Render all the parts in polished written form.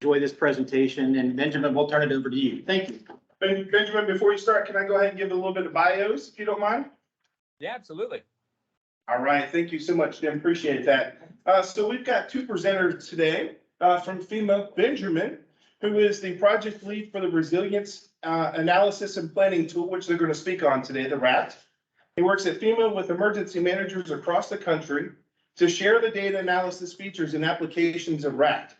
enjoy this presentation. And Benjamin, we'll turn it over to you. Thank you. Benjamin, before you start, can I go ahead and give a little bit of bios, if you don't mind? Yeah, absolutely. All right, thank you so much, Jim. Appreciate that. So we've got two presenters today from FEMA. Benjamin, who is the project lead for the Resilience Analysis and Planning Tool, which they're going to speak on today, the RAT. He works at FEMA with emergency managers across the country to share the data analysis features and applications of RAT.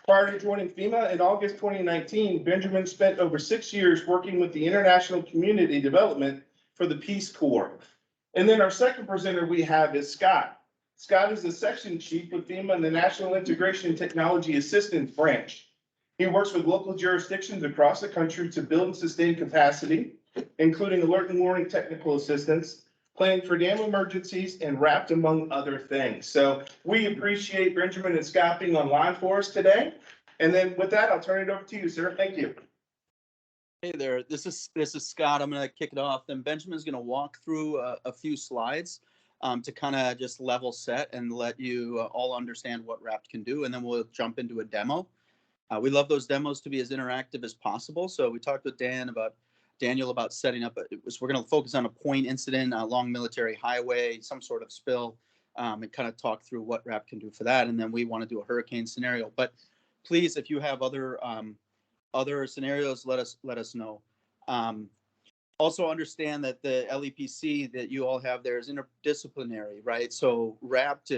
Prior to joining FEMA in August 2019, Benjamin spent over 6 years working with the International Community Development for the Peace Corps. And then our second presenter we have is Scott. Scott is the section chief with FEMA in the National Integration Technology Assistance Branch. He works with local jurisdictions across the country to build and sustain capacity, including alert and warning technical assistance, planning for dam emergencies, and RAPT, among other things. So we appreciate Benjamin and Scott being online for us today. And then with that, I'll turn it over to you, sir. Thank you. Hey there, this is Scott. I'm going to kick it off. Then Benjamin's going to walk through a few slides to kind of just level set and let you all understand what RAPT can do. And then we'll jump into a demo. We love those demos to be as interactive as possible. So we talked with Daniel about setting up, we're going to focus on a point incident along military highway, some sort of spill, and kind of talk through what RAPT can do for that. And then we want to do a hurricane scenario. But please, if you have other scenarios, let us know. Also understand that the LEPC that you all have there is interdisciplinary, right? So RAPT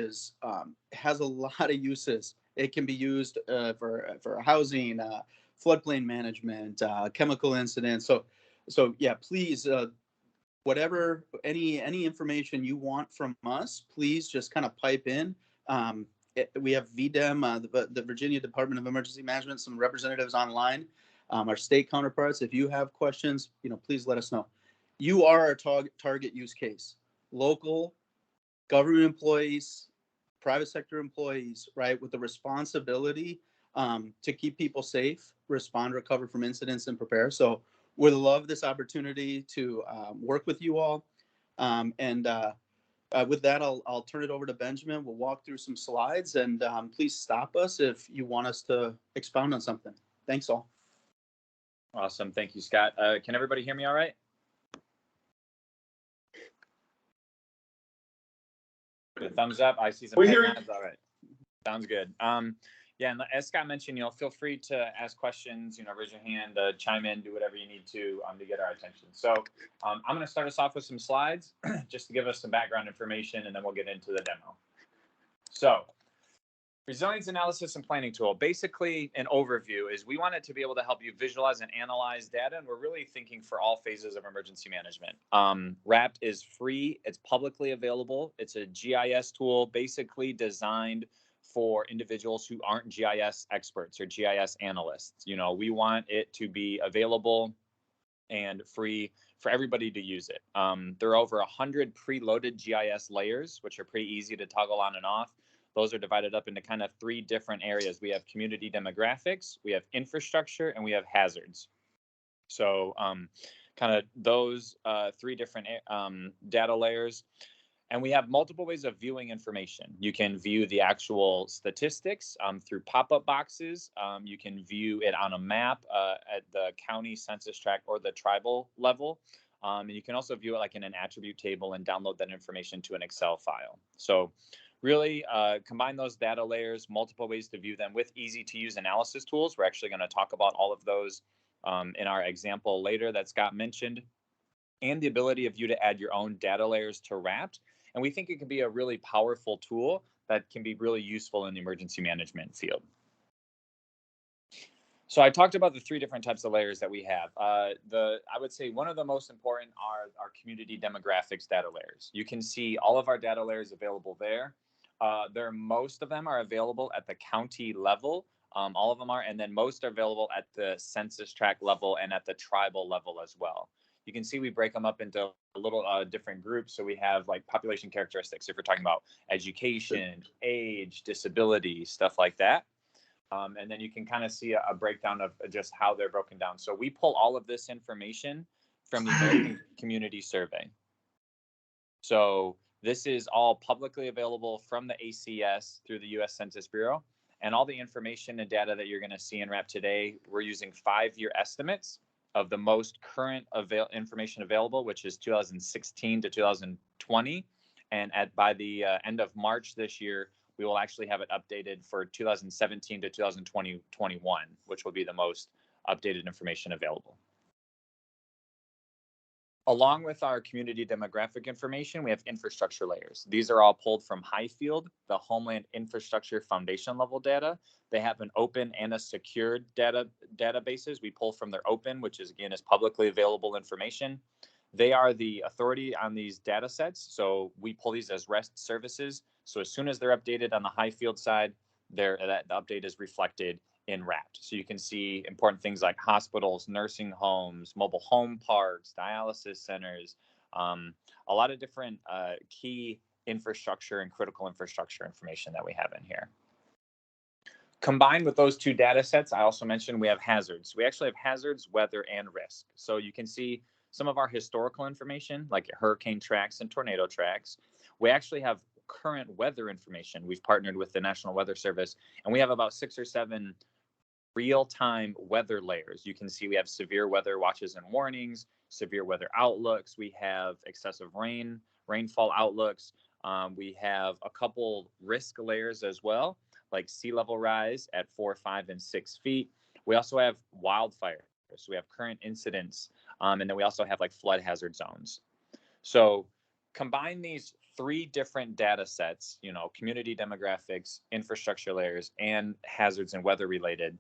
has a lot of uses. It can be used for housing, floodplain management, chemical incidents. So yeah, please, whatever, any information you want from us, please just kind of pipe in. We have VDEM, the Virginia Department of Emergency Management, some representatives online, our state counterparts. If you have questions, please let us know. You are our target use case. Local government employees, private sector employees, right, with the responsibility to keep people safe, respond, recover from incidents, and prepare. So we'd love this opportunity to work with you all. With that, I'll turn it over to Benjamin. We'll walk through some slides, and please stop us if you want us to expound on something. Thanks all. Awesome. Thank you, Scott. Can everybody hear me all right? Good. Thumbs up. I see some hands. All right. Sounds good. Yeah, and as Scott mentioned, feel free to ask questions, raise your hand, chime in, do whatever you need to get our attention. So I'm going to start us off with some slides just to give us some background information, and then we'll get into the demo. So resilience analysis and planning tool, basically an overview is we want it to be able to help you visualize and analyze data, and we're really thinking for all phases of emergency management. RAPT is free. It's publicly available. It's a GIS tool basically designed for individuals who aren't GIS experts or GIS analysts. We want it to be available and free for everybody to use it. There are over 100 preloaded GIS layers, which are pretty easy to toggle on and off. Those are divided up into kind of 3 different areas. We have community demographics, we have infrastructure, and we have hazards. So kind of those 3 different data layers. And we have multiple ways of viewing information. You can view the actual statistics through pop-up boxes. You can view it on a map at the county census tract or the tribal level. And you can also view it like in an attribute table and download that information to an Excel file. So really combine those data layers, multiple ways to view them with easy-to-use analysis tools. We're actually going to talk about all of those in our example later that Scott mentioned, and the ability of you to add your own data layers to RAPT. And we think it can be a really powerful tool that can be really useful in the emergency management field. So I talked about the 3 different types of layers that we have. I would say one of the most important are our community demographics data layers. You can see all of our data layers available there. Most of them are available at the county level. All of them are, and then most are available at the census tract level and at the tribal level as well. You can see we break them up into a little different groups. So we have like population characteristics, if we're talking about education, age, disability, stuff like that. And then you can kind of see a breakdown of just how they're broken down. So we pull all of this information from the American Community Survey. So this is all publicly available from the ACS through the U.S. Census Bureau. And all the information and data that you're going to see in RAP today, we're using 5-year estimates of the most current information available, which is 2016 to 2020. And by the end of March this year, we will actually have it updated for 2017 to 2021, which will be the most updated information available. Along with our community demographic information, we have infrastructure layers. These are all pulled from Highfield, the Homeland Infrastructure Foundation level data. They have an open and a secured databases. We pull from their open, which is again is publicly available information. They are the authority on these data sets. So we pull these as REST services. So as soon as they're updated on the Highfield side, that update is reflected in RAPT. So you can see important things like hospitals, nursing homes, mobile home parks, dialysis centers, a lot of different key infrastructure and critical infrastructure information that we have in here. Combined with those two data sets, I also mentioned we have hazards. We actually have hazards, weather, and risk. So you can see some of our historical information, like hurricane tracks and tornado tracks. We actually have current weather information. We've partnered with the National Weather Service, and we have about 6 or 7 real-time weather layers. You can see we have severe weather watches and warnings, severe weather outlooks. We have excessive rainfall outlooks. We have a couple risk layers as well, like sea level rise at 4, 5, and 6 feet. We also have wildfire. So we have current incidents, and then we also have like flood hazard zones. So combine these 3 different data sets, community demographics, infrastructure layers, and hazards and weather related,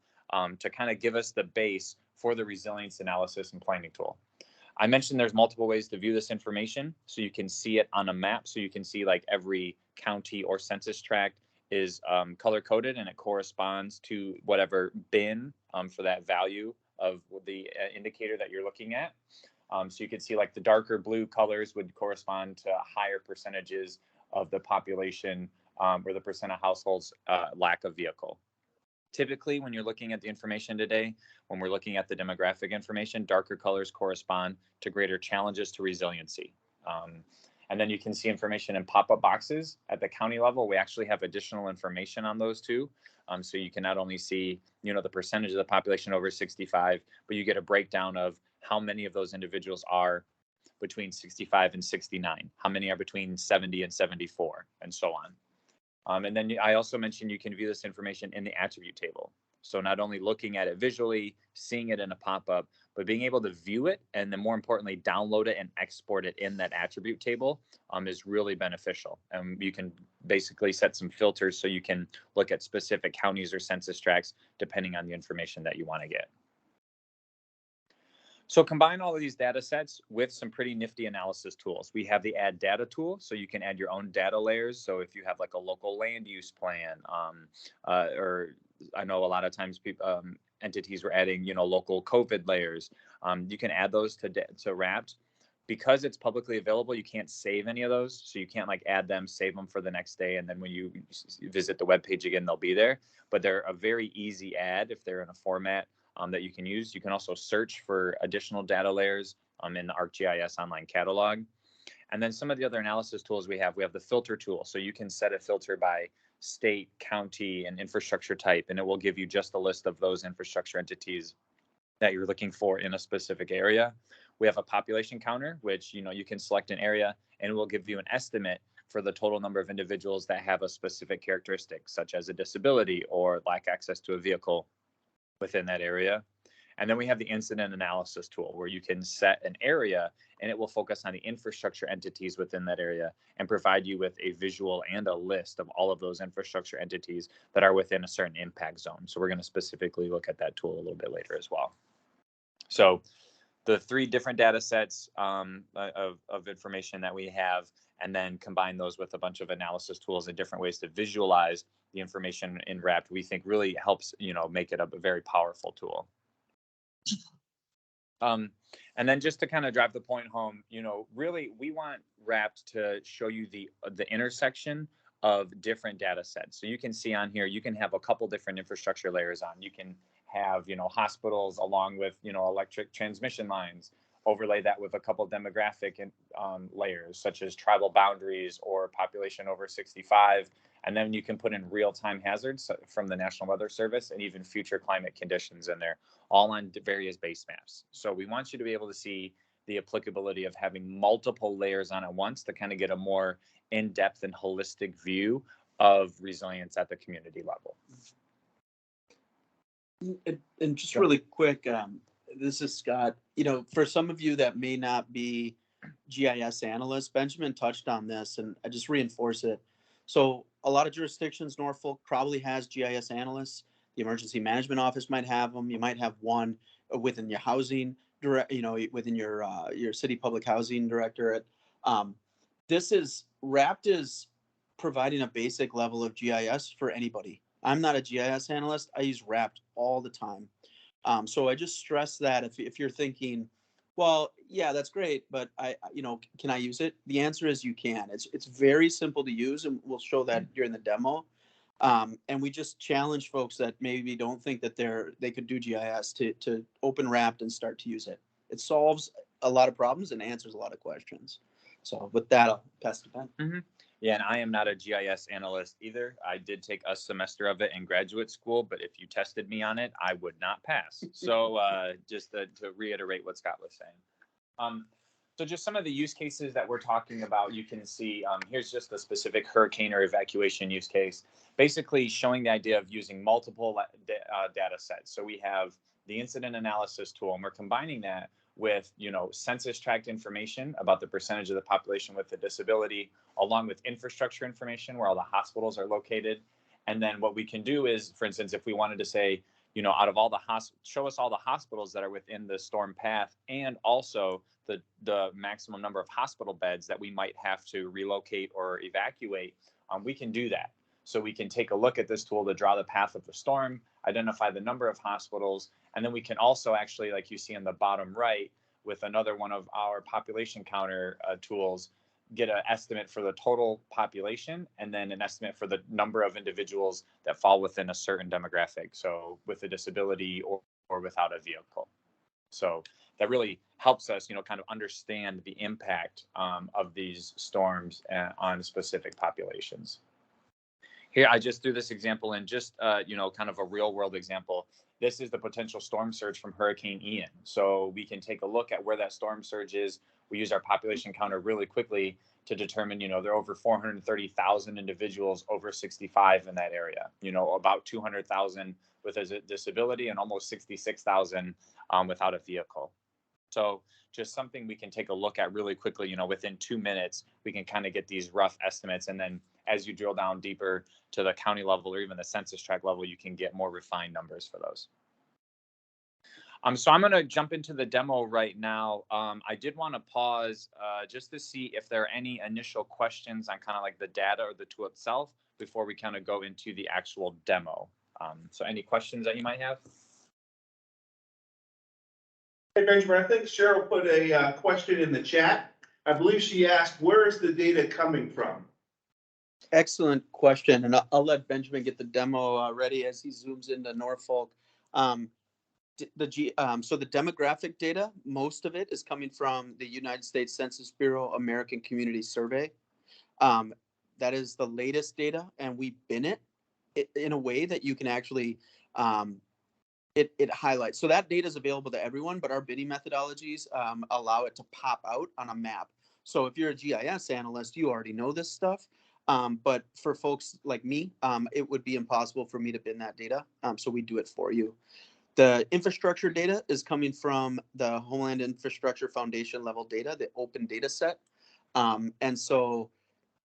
to kind of give us the base for the resilience analysis and planning tool. I mentioned there's multiple ways to view this information. So you can see it on a map. So you can see like every county or census tract is color coded, and it corresponds to whatever bin for that value of the indicator that you're looking at. So you can see like the darker blue colors would correspond to higher percentages of the population or the percent of households lack a vehicle. Typically, when you're looking at the information today, when we're looking at the demographic information, darker colors correspond to greater challenges to resiliency. And then you can see information in pop-up boxes at the county level. We actually have additional information on those too. So you can not only see, the percentage of the population over 65, but you get a breakdown of how many of those individuals are between 65 and 69, how many are between 70 and 74, and so on. And then I also mentioned you can view this information in the attribute table. So not only looking at it visually, seeing it in a pop-up, but being able to view it and then more importantly, download it and export it in that attribute table is really beneficial. And you can basically set some filters so you can look at specific counties or census tracts depending on the information that you want to get. So combine all of these data sets with some pretty nifty analysis tools. We have the add data tool, so you can add your own data layers. So if you have like a local land use plan, or I know a lot of times people, entities were adding, local COVID layers. You can add those to RAPT. Because it's publicly available, you can't save any of those. So you can't like add them, save them for the next day, and then when you visit the webpage again, they'll be there. But they're a very easy add if they're in a format that you can use. You can also search for additional data layers in the ArcGIS online catalog. And then some of the other analysis tools we have the filter tool. So you can set a filter by state, county, and infrastructure type, and it will give you just a list of those infrastructure entities that you're looking for in a specific area. We have a population counter, which you can select an area and it will give you an estimate for the total number of individuals that have a specific characteristic, such as a disability or lack access to a vehicle within that area. And then we have the incident analysis tool where you can set an area and it will focus on the infrastructure entities within that area and provide you with a visual and a list of all of those infrastructure entities that are within a certain impact zone. So we're going to specifically look at that tool a little bit later as well. So the 3 different data sets of information that we have, and then combine those with a bunch of analysis tools and different ways to visualize the information in RAPT, we think really helps, make it a very powerful tool. And then just to kind of drive the point home, really we want RAPT to show you the intersection of different data sets. So you can see on here, you can have a couple different infrastructure layers on. You can have, hospitals along with, electric transmission lines, overlay that with a couple demographic layers such as tribal boundaries or population over 65, And then you can put in real-time hazards from the National Weather Service and even future climate conditions in there, all on various base maps. So we want you to be able to see the applicability of having multiple layers on at once to kind of get a more in-depth and holistic view of resilience at the community level. And just really quick, this is Scott. You know, for some of you that may not be GIS analysts, Benjamin touched on this, and I just reinforce it. So a lot of jurisdictions, Norfolk probably has GIS analysts. The Emergency Management Office might have them. You might have one within your housing direct, you know, within your city public housing directorate. RAPT is providing a basic level of GIS for anybody. I'm not a GIS analyst. I use RAPT all the time. So I just stress that if you're thinking, well, yeah, that's great, but can I use it? The answer is you can. It's very simple to use, and we'll show that during the demo. And we just challenge folks that maybe don't think that they could do GIS to open RAPT and start to use it. It solves a lot of problems and answers a lot of questions. So with that, I'll pass it back. Mm-hmm. Yeah, and I am not a GIS analyst either. I did take a semester of it in graduate school, but if you tested me on it, I would not pass. So just to reiterate what Scott was saying. So just some of the use cases that we're talking about, you can see here's just a specific hurricane or evacuation use case, basically showing the idea of using multiple data sets. So we have the incident analysis tool, and we're combining that with, census tract information about the percentage of the population with a disability, along with infrastructure information where all the hospitals are located. And then what we can do is, for instance, if we wanted to say, out of all the show us all the hospitals that are within the storm path, and also the maximum number of hospital beds that we might have to relocate or evacuate, we can do that. So we can take a look at this tool to draw the path of the storm, identify the number of hospitals, and then we can also actually, like you see in the bottom right, with another one of our population counter tools, get an estimate for the total population and then an estimate for the number of individuals that fall within a certain demographic. So with a disability or without a vehicle. So that really helps us, kind of understand the impact of these storms on specific populations. Here, I just threw this example in just, kind of a real world example. This is the potential storm surge from Hurricane Ian. So we can take a look at where that storm surge is. We use our population counter really quickly to determine, there are over 430,000 individuals over 65 in that area, about 200,000 with a disability and almost 66,000 without a vehicle. So just something we can take a look at really quickly, within 2 minutes, we can kind of get these rough estimates. And then as you drill down deeper to the county level or even the census tract level, you can get more refined numbers for those. So I'm going to jump into the demo right now. I did want to pause just to see if there are any initial questions on kind of like the data or the tool itself before we kind of go into the actual demo. So any questions that you might have? Hey, Benjamin, I think Cheryl put a question in the chat. I believe she asked, where is the data coming from? Excellent question, and I'll let Benjamin get the demo ready as he zooms into Norfolk. So the demographic data, most of it is coming from the United States Census Bureau American Community Survey. That is the latest data, and we bin it in a way that you can actually it highlights. So that data is available to everyone, but our bidding methodologies allow it to pop out on a map. So if you're a GIS analyst, you already know this stuff. But for folks like me, it would be impossible for me to bin that data. So we do it for you. The infrastructure data is coming from the Homeland Infrastructure Foundation level data, the open data set. And so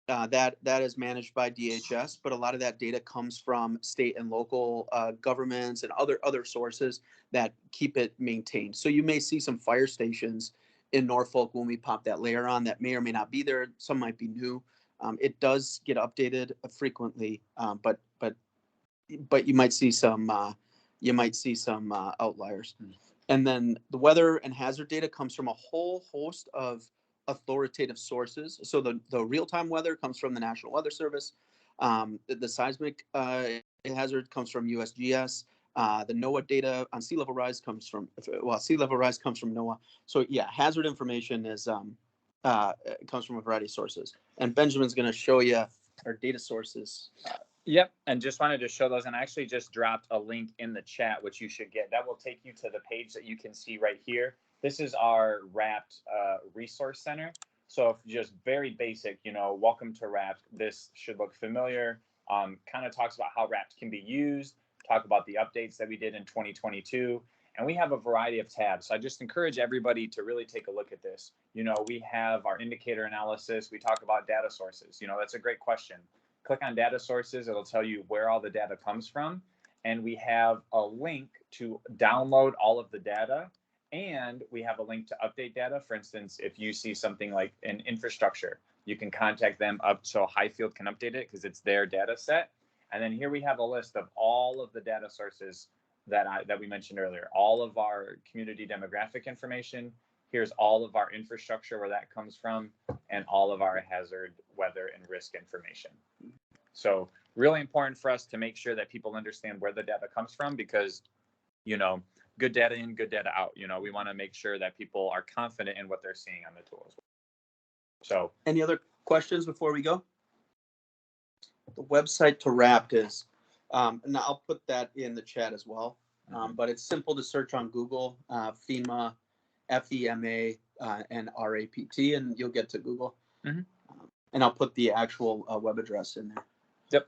that is managed by DHS, but a lot of that data comes from state and local governments and other sources that keep it maintained. So you may see some fire stations in Norfolk when we pop that layer on that may or may not be there. Some might be new. It does get updated frequently, but you might see some outliers. And then the weather and hazard data comes from a whole host of authoritative sources. So the real-time weather comes from the National Weather Service. The seismic hazard comes from USGS. The NOAA data on sea level rise comes from NOAA. So yeah, hazard information is comes from a variety of sources. And Benjamin's going to show you or data sources. Yep, and just wanted to show those, and I actually just dropped a link in the chat, which you should get. That will take you to the page that you can see right here. This is our Wrapped Resource Center. So if just very basic, welcome to Wrapped. This should look familiar. Kind of talks about how Wrapped can be used, talk about the updates that we did in 2022, and we have a variety of tabs. So I just encourage everybody to really take a look at this. We have our indicator analysis. We talk about data sources. That's a great question. Click on data sources. It'll tell you where all the data comes from. And we have a link to download all of the data. And we have a link to update data. For instance, if you see something like an infrastructure, you can contact them up so Highfield can update it because it's their data set. And then here we have a list of all of the data sources that we mentioned earlier, all of our community demographic information. Here's all of our infrastructure, where that comes from, and all of our hazard, weather, and risk information. So really important for us to make sure that people understand where the data comes from, because, good data in, good data out. We want to make sure that people are confident in what they're seeing on the tools. So any other questions before we go? The website to Wrapped is, and I'll put that in the chat as well. But it's simple to search on Google, FEMA, FEMA, and RAPT, and you'll get to Google. And I'll put the actual web address in there. Yep.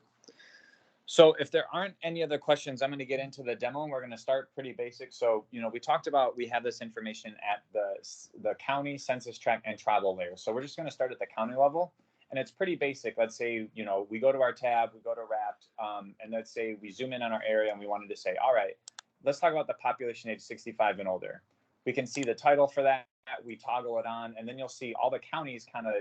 So if there aren't any other questions, I'm going to get into the demo, and we're going to start pretty basic. So, we talked about, we have this information at the county, census tract, and tribal layer. So we're just going to start at the county level, and it's pretty basic. Let's say, we go to our tab, we go to Wrapped, and let's say we zoom in on our area, and we wanted to say, all right, let's talk about the population age 65 and older. We can see the title for that. We toggle it on, and then you'll see all the counties kind of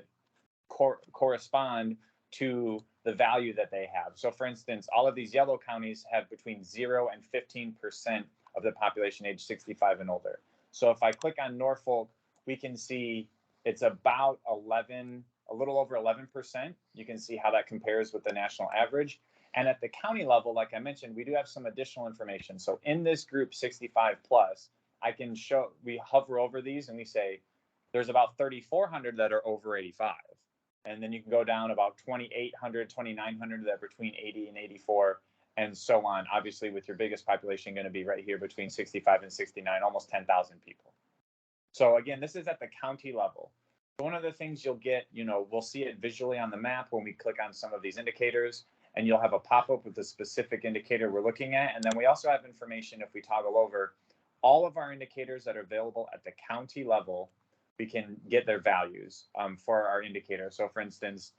correspond to the value that they have. So for instance, all of these yellow counties have between 0 and 15% of the population age 65 and older. So if I click on Norfolk, we can see it's about a little over 11%. You can see how that compares with the national average. And at the county level, like I mentioned, we do have some additional information. So in this group 65 plus, we hover over these and we say, there's about 3,400 that are over 85. And then you can go down about 2,800, 2,900 that are between 80 and 84, and so on. Obviously, with your biggest population going to be right here between 65 and 69, almost 10,000 people. So again, this is at the county level. One of the things you'll get, we'll see it visually on the map when we click on some of these indicators, and you'll have a pop-up with the specific indicator we're looking at. And then we also have information, if we toggle over, all of our indicators that are available at the county level, we can get their values for our indicator. So for instance,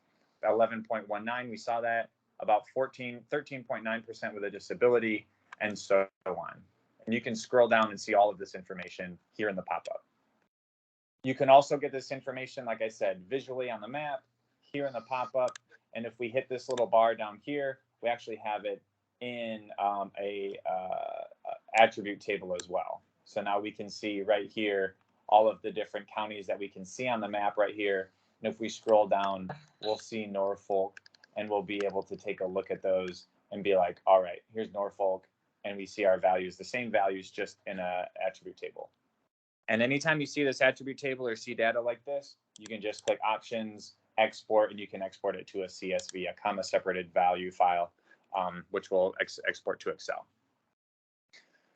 11.19, we saw that, about 13.9% with a disability, and so on. And you can scroll down and see all of this information here in the pop-up. You can also get this information, like I said, visually on the map, here in the pop-up. And if we hit this little bar down here, we actually have it in a attribute table as well. So now we can see right here all of the different counties that we can see on the map right here. And if we scroll down, we'll see Norfolk, and we'll be able to take a look at those and be like, all right, here's Norfolk, and we see our values, the same values, just in a attribute table. And anytime you see this attribute table or see data like this, you can just click options, export, and you can export it to a CSV, a comma separated value file, which will export to Excel.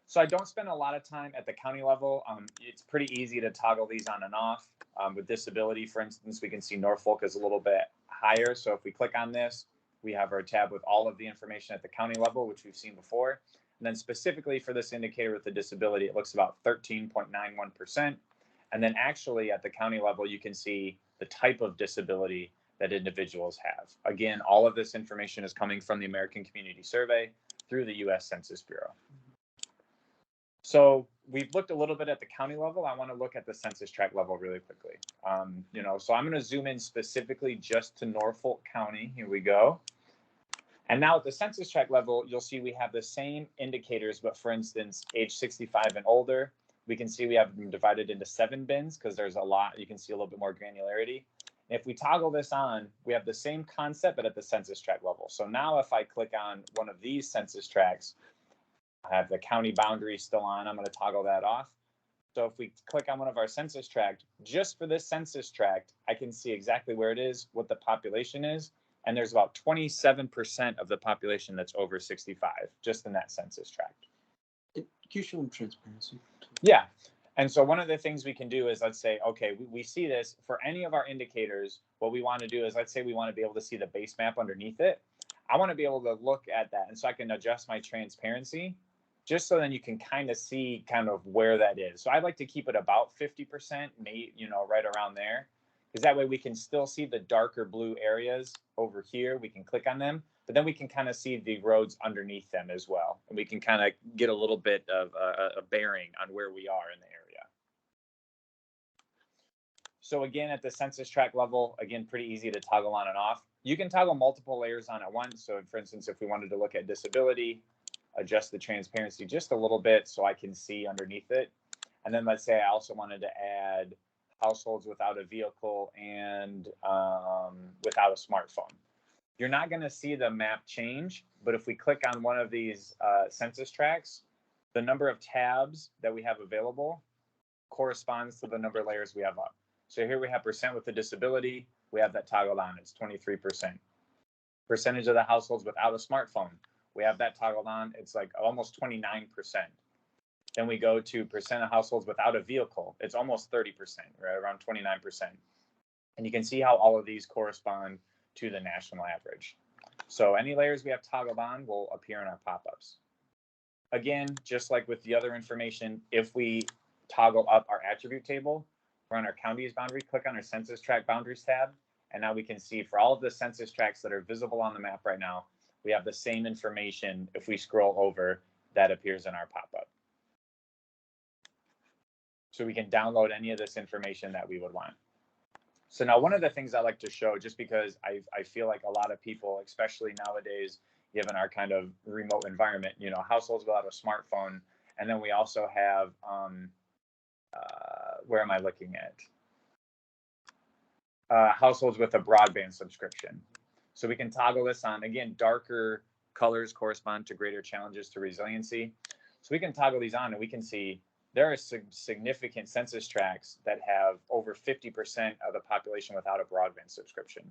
So I don't spend a lot of time at the county level. It's pretty easy to toggle these on and off. With disability, for instance, we can see Norfolk is a little bit higher. So if we click on this, we have our tab with all of the information at the county level, which we've seen before. And then specifically for this indicator with the disability, it looks about 13.91%. And then actually at the county level, you can see the type of disability that individuals have. Again, all of this information is coming from the American Community Survey through the U.S. Census Bureau. So we've looked a little bit at the county level. I want to look at the census tract level really quickly. So I'm going to zoom in specifically just to Norfolk County. Here we go. And now at the census tract level, you'll see we have the same indicators, but for instance, age 65 and older, we can see we have them divided into 7 bins because there's a lot. You can see a little bit more granularity. And if we toggle this on, we have the same concept, but at the census tract level. So now if I click on one of these census tracts, I have the county boundary still on. I'm going to toggle that off. So if we click on one of our census tract, just for this census tract, I can see exactly where it is, what the population is, And there's about 27% of the population that's over 65, just in that census tract. Can you show them transparency? Yeah. And so one of the things we can do is, let's say, okay, we see this for any of our indicators. What we want to do is, let's say we want to be able to see the base map underneath it. I want to be able to look at that. And so I can adjust my transparency just so then you can kind of see kind of where that is. So I'd like to keep it about 50%, maybe, right around there. Because that way we can still see the darker blue areas over here. We can click on them, but then we can kind of see the roads underneath them as well. And we can kind of get a little bit of a bearing on where we are in the area. So again, at the census tract level, again, pretty easy to toggle on and off. You can toggle multiple layers on at once. So for instance, if we wanted to look at disability, adjust the transparency just a little bit so I can see underneath it. And then let's say I also wanted to add households without a vehicle and without a smartphone. You're not going to see the map change, but if we click on one of these census tracts, the number of tabs that we have available corresponds to the number of layers we have up. So here we have percent with a disability. We have that toggled on. It's 23%. Percentage of the households without a smartphone. We have that toggled on. It's like almost 29%. Then we go to percent of households without a vehicle. It's almost 30%, right? Around 29%. And you can see how all of these correspond to the national average. So any layers we have toggled on will appear in our pop-ups. Again, just like with the other information, if we toggle up our attribute table, we're on our counties boundary, click on our census tract boundaries tab, and now we can see for all of the census tracts that are visible on the map right now, we have the same information if we scroll over that appears in our pop-up. So we can download any of this information that we would want. So now one of the things I like to show, just because I feel like a lot of people, especially nowadays, given our kind of remote environment, households without a smartphone, and then we also have, where am I looking at? Households with a broadband subscription. So we can toggle this on. Again, darker colors correspond to greater challenges to resiliency. So we can toggle these on and we can see there are significant census tracts that have over 50% of the population without a broadband subscription.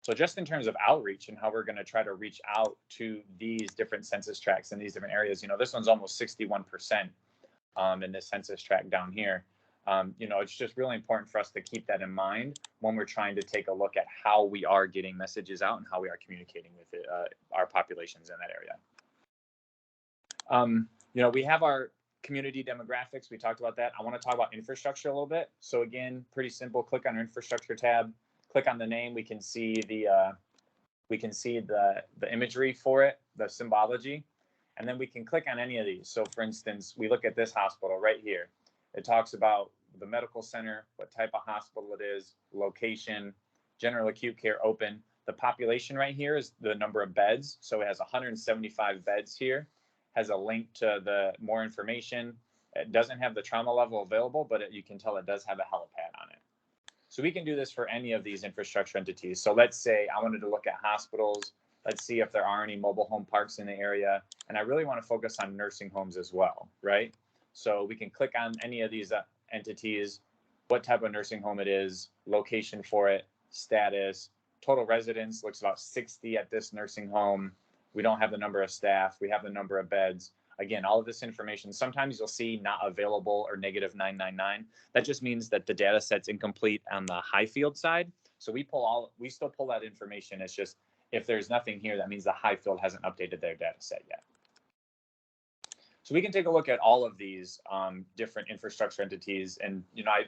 So just in terms of outreach and how we're going to try to reach out to these different census tracts in these different areas, this one's almost 61% in this census tract down here. It's just really important for us to keep that in mind when we're trying to take a look at how we are getting messages out and how we are communicating with our populations in that area. We have our community demographics. We talked about that. I want to talk about infrastructure a little bit. So again, pretty simple. Click on our infrastructure tab. Click on the name. We can see the imagery for it, the symbology, and then we can click on any of these. So for instance, we look at this hospital right here. It talks about the medical center, what type of hospital it is, location, general acute care open. The population right here is the number of beds. So it has 175 beds here, has a link to the more information. It doesn't have the trauma level available, but you can tell it does have a helipad on it. So we can do this for any of these infrastructure entities. So let's say I wanted to look at hospitals. Let's see if there are any mobile home parks in the area. And I really want to focus on nursing homes as well, right? So we can click on any of these entities, what type of nursing home it is, location for it, status, total residents, looks about 60 at this nursing home. We don't have the number of staff. We have the number of beds. Again, all of this information, sometimes you'll see not available or -999. That just means that the data set's incomplete on the high field side. So we still pull that information. It's just, if there's nothing here, that means the high field hasn't updated their data set yet. So we can take a look at all of these different infrastructure entities, and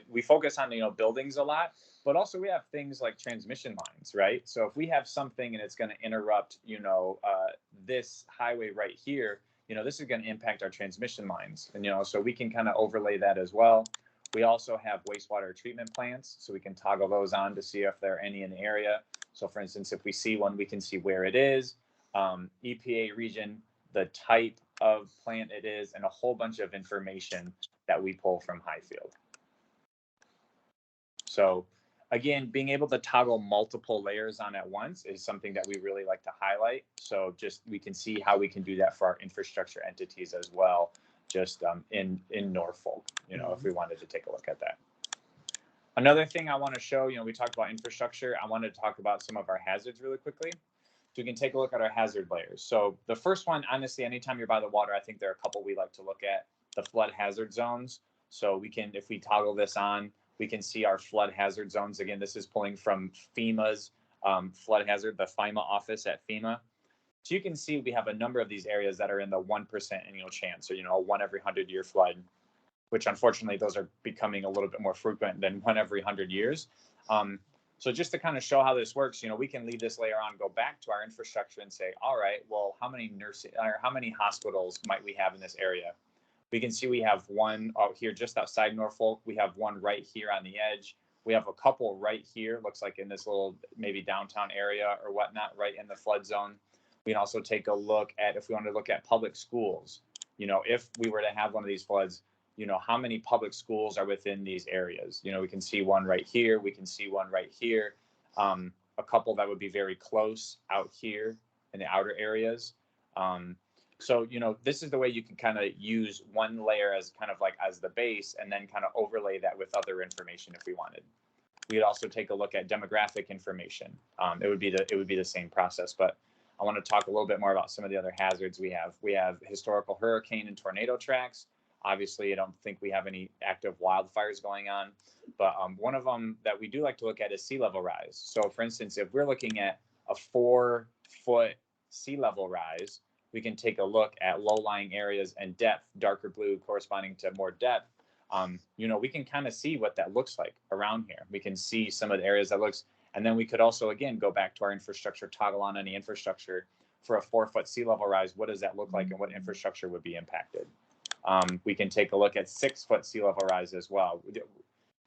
we focus on buildings a lot, but also we have things like transmission lines, right? So if we have something and it's going to interrupt, this highway right here, this is going to impact our transmission lines, and so we can kind of overlay that as well. We also have wastewater treatment plants, so we can toggle those on to see if there are any in the area. So for instance, if we see one, we can see where it is, EPA region, the type of plant it is, and a whole bunch of information that we pull from Highfield. So again, being able to toggle multiple layers on at once is something that we really like to highlight. So just we can see how we can do that for our infrastructure entities as well, just in Norfolk, if we wanted to take a look at that. Another thing I want to show, we talked about infrastructure. I wanted to talk about some of our hazards really quickly. So we can take a look at our hazard layers. So the first one, honestly, anytime you're by the water, I think there are a couple we like to look at, the flood hazard zones. So we can, if we toggle this on, we can see our flood hazard zones. Again, this is pulling from FEMA's flood hazard, the FEMA office at FEMA. So you can see we have a number of these areas that are in the 1% annual chance, so, a 1 every 100-year flood, which unfortunately those are becoming a little bit more frequent than 1 every 100 years. So just to kind of show how this works, we can leave this layer on, go back to our infrastructure and say, all right, well, how many nursing or how many hospitals might we have in this area? We can see we have one out here just outside Norfolk. We have one right here on the edge. We have a couple right here, looks like in this little maybe downtown area or whatnot, right in the flood zone. We can also take a look at, if we want to look at public schools, if we were to have one of these floods, how many public schools are within these areas? We can see one right here. We can see one right here. A couple that would be very close out here in the outer areas. So, this is the way you can kind of use one layer as kind of like as the base and then kind of overlay that with other information if we wanted. We'd also take a look at demographic information. It would be the same process, but I want to talk a little bit more about some of the other hazards we have. We have historical hurricane and tornado tracks. Obviously, I don't think we have any active wildfires going on, but one of them that we do like to look at is sea level rise. So for instance, if we're looking at a 4-foot sea level rise, we can take a look at low-lying areas and depth, darker blue corresponding to more depth. We can kind of see what that looks like around here. We can see some of the areas that looks, and then we could also, again, go back to our infrastructure, toggle on any infrastructure for a 4-foot sea level rise. What does that look like and what infrastructure would be impacted? We can take a look at 6-foot sea level rise as well.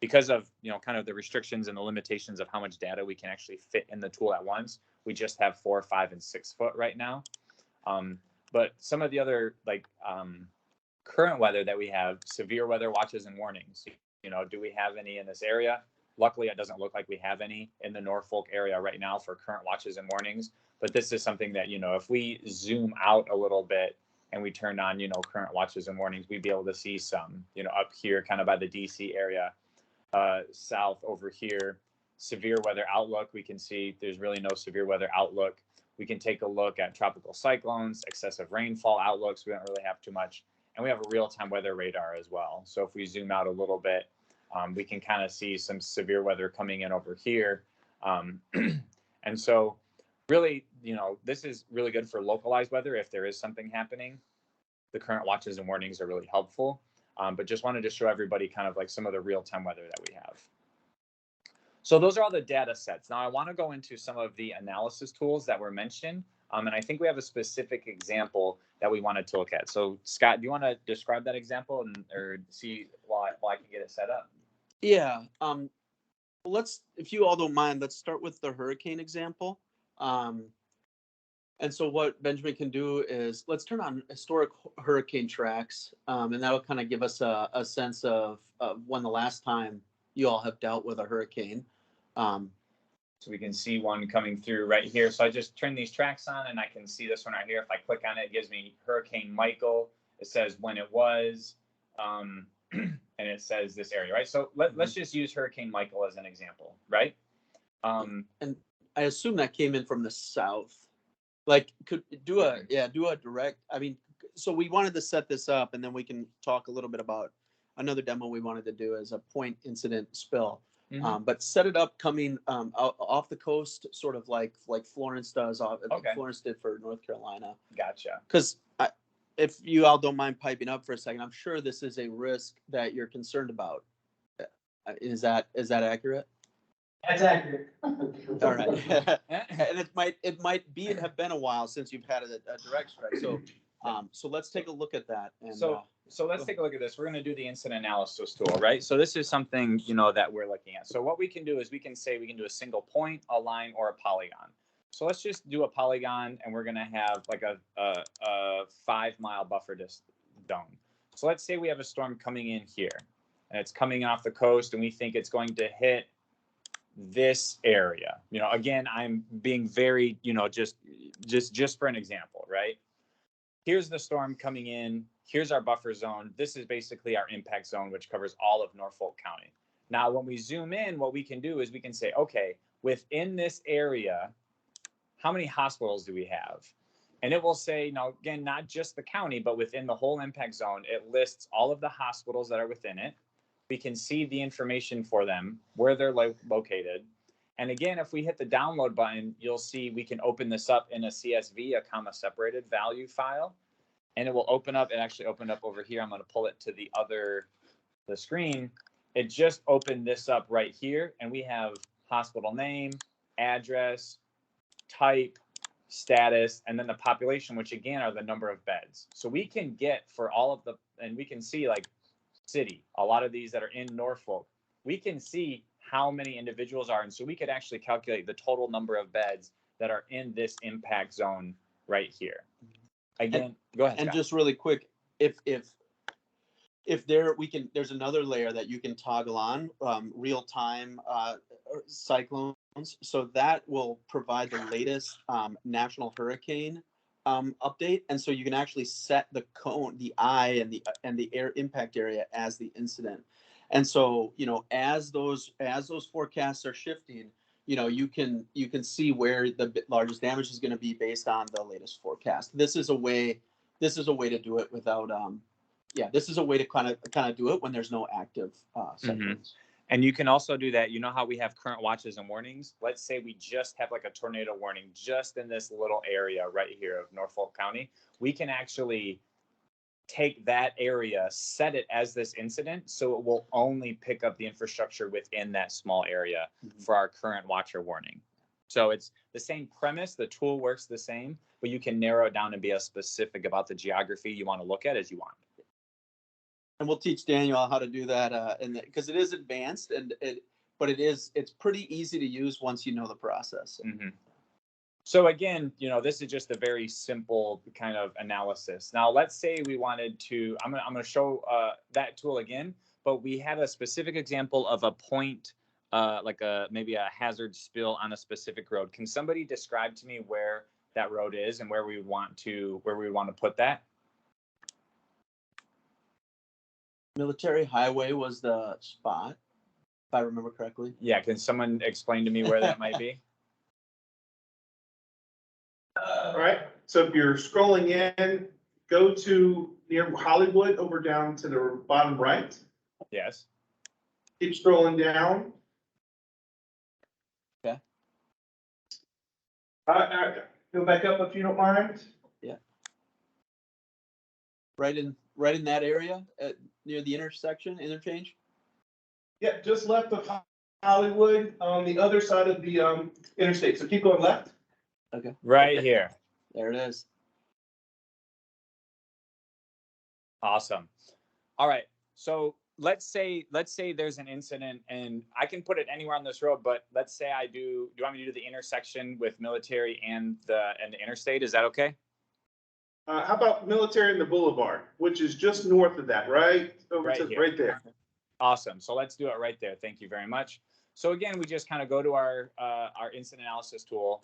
Because of, kind of the restrictions and the limitations of how much data we can actually fit in the tool at once, we just have 4, 5, and 6 foot right now. But some of the other current weather that we have, severe weather watches and warnings, do we have any in this area? Luckily, it doesn't look like we have any in the Norfolk area right now for current watches and warnings. But this is something that, if we zoom out a little bit and we turned on, current watches and warnings, we'd be able to see some, up here kind of by the DC area, south over here, severe weather outlook. We can see there's really no severe weather outlook. We can take a look at tropical cyclones, excessive rainfall outlooks. We don't really have too much. And we have a real-time weather radar as well. So if we zoom out a little bit, we can kind of see some severe weather coming in over here. And so really, this is really good for localized weather if there is something happening. The current watches and warnings are really helpful. But just wanted to show everybody kind of like some of the real-time weather that we have. So those are all the data sets. Now I want to go into some of the analysis tools that were mentioned. And I think we have a specific example that we wanted to look at. So Scott, do you want to describe that example or see while I can get it set up? Yeah. Let's, if you all don't mind, let's start with the hurricane example. And so what Benjamin can do is let's turn on historic hurricane tracks, and that'll kind of give us a sense of when the last time you all have dealt with a hurricane. So we can see one coming through right here. So I just turn these tracks on and I can see this one right here. If I click on it, it gives me Hurricane Michael. It says when it was, and it says this area, right? So let's just use Hurricane Michael as an example, right? And I assume that came in from the south. Like, could do a direct. I mean, so we wanted to set this up, and then we can talk a little bit about another demo we wanted to do as a point incident spill. Mm-hmm. But set it up coming out, off the coast, sort of like Florence does. Okay. Florence did for North Carolina. Gotcha. Because if you all don't mind piping up for a second, I'm sure this is a risk that you're concerned about. Is that accurate? That's accurate. All right. And it might have been a while since you've had a direct strike. So let's take a look at that. And so let's take a look at this. We're going to do the incident analysis tool, right? So this is something, that we're looking at. So what we can do is we can do a single point, a line, or a polygon. So let's just do a polygon, and we're going to have like a 5-mile buffer zone. So let's say we have a storm coming in here, and it's coming off the coast, and we think it's going to hit this area. Again, I'm being very, just for an example, right? Here's the storm coming in. Here's our buffer zone. This is basically our impact zone, which covers all of Norfolk County. Now, when we zoom in, what we can do is we can say, okay, within this area, how many hospitals do we have? And it will say, now, again, not just the county, but within the whole impact zone, it lists all of the hospitals that are within it. We can see the information for them, where they're located. And again, if we hit the download button, you'll see we can open this up in a CSV, a comma separated value file. And it will open up, it actually opened up over here. I'm going to pull it to the screen. It just opened this up right here. And we have hospital name, address, type, status, and then the population, which again are the number of beds. So we can get for all of the, and we can see like city, a lot of these that are in Norfolk, we can see how many individuals are. And so we could actually calculate the total number of beds that are in this impact zone right here. Again, go ahead. And Scott. just really quick, if there's another layer that you can toggle on, real time cyclones. So that will provide the latest national hurricane update, and so you can actually set the cone, the eye, and the air impact area as the incident. And so, you know, as those forecasts are shifting, you know, you can see where the largest damage is going to be based on the latest forecast. This is a way to do it without this is a way to kind of do it when there's no active cyclones. And you can also do that. You know how we have current watches and warnings? Let's say we just have like a tornado warning just in this little area right here of Norfolk County. We can actually take that area, set it as this incident, so it will only pick up the infrastructure within that small area for our current watch or warning. So it's the same premise. The tool works the same, but you can narrow it down and be as specific about the geography you want to look at as you want. And we'll teach Daniel how to do that, because it is advanced, but it's pretty easy to use once you know the process. Mm-hmm. So again, you know, this is just a very simple kind of analysis. Now, let's say we wanted to. I'm gonna show that tool again, but we have a specific example of a point, like maybe a hazard spill on a specific road. Can somebody describe to me where that road is and where we want to put that? Military Highway was the spot, if I remember correctly. Yeah, can someone explain to me where that might be? All right, so if you're scrolling in, go to near Hollywood over down to the bottom right. Yes. Keep scrolling down. Okay. Go back up if you don't mind. Yeah. Right in that area near the interchange. Yeah, just left of Hollywood on the other side of the interstate. So keep going left. Okay. Right here. There it is. Awesome. All right. So let's say there's an incident, and I can put it anywhere on this road, but let's say I do. Do you want me to do the intersection with military and the interstate? Is that okay? How about military and the boulevard, which is just north of that, right? Right there. Awesome. So let's do it right there. Thank you very much. So again, we just kind of go to our incident analysis tool,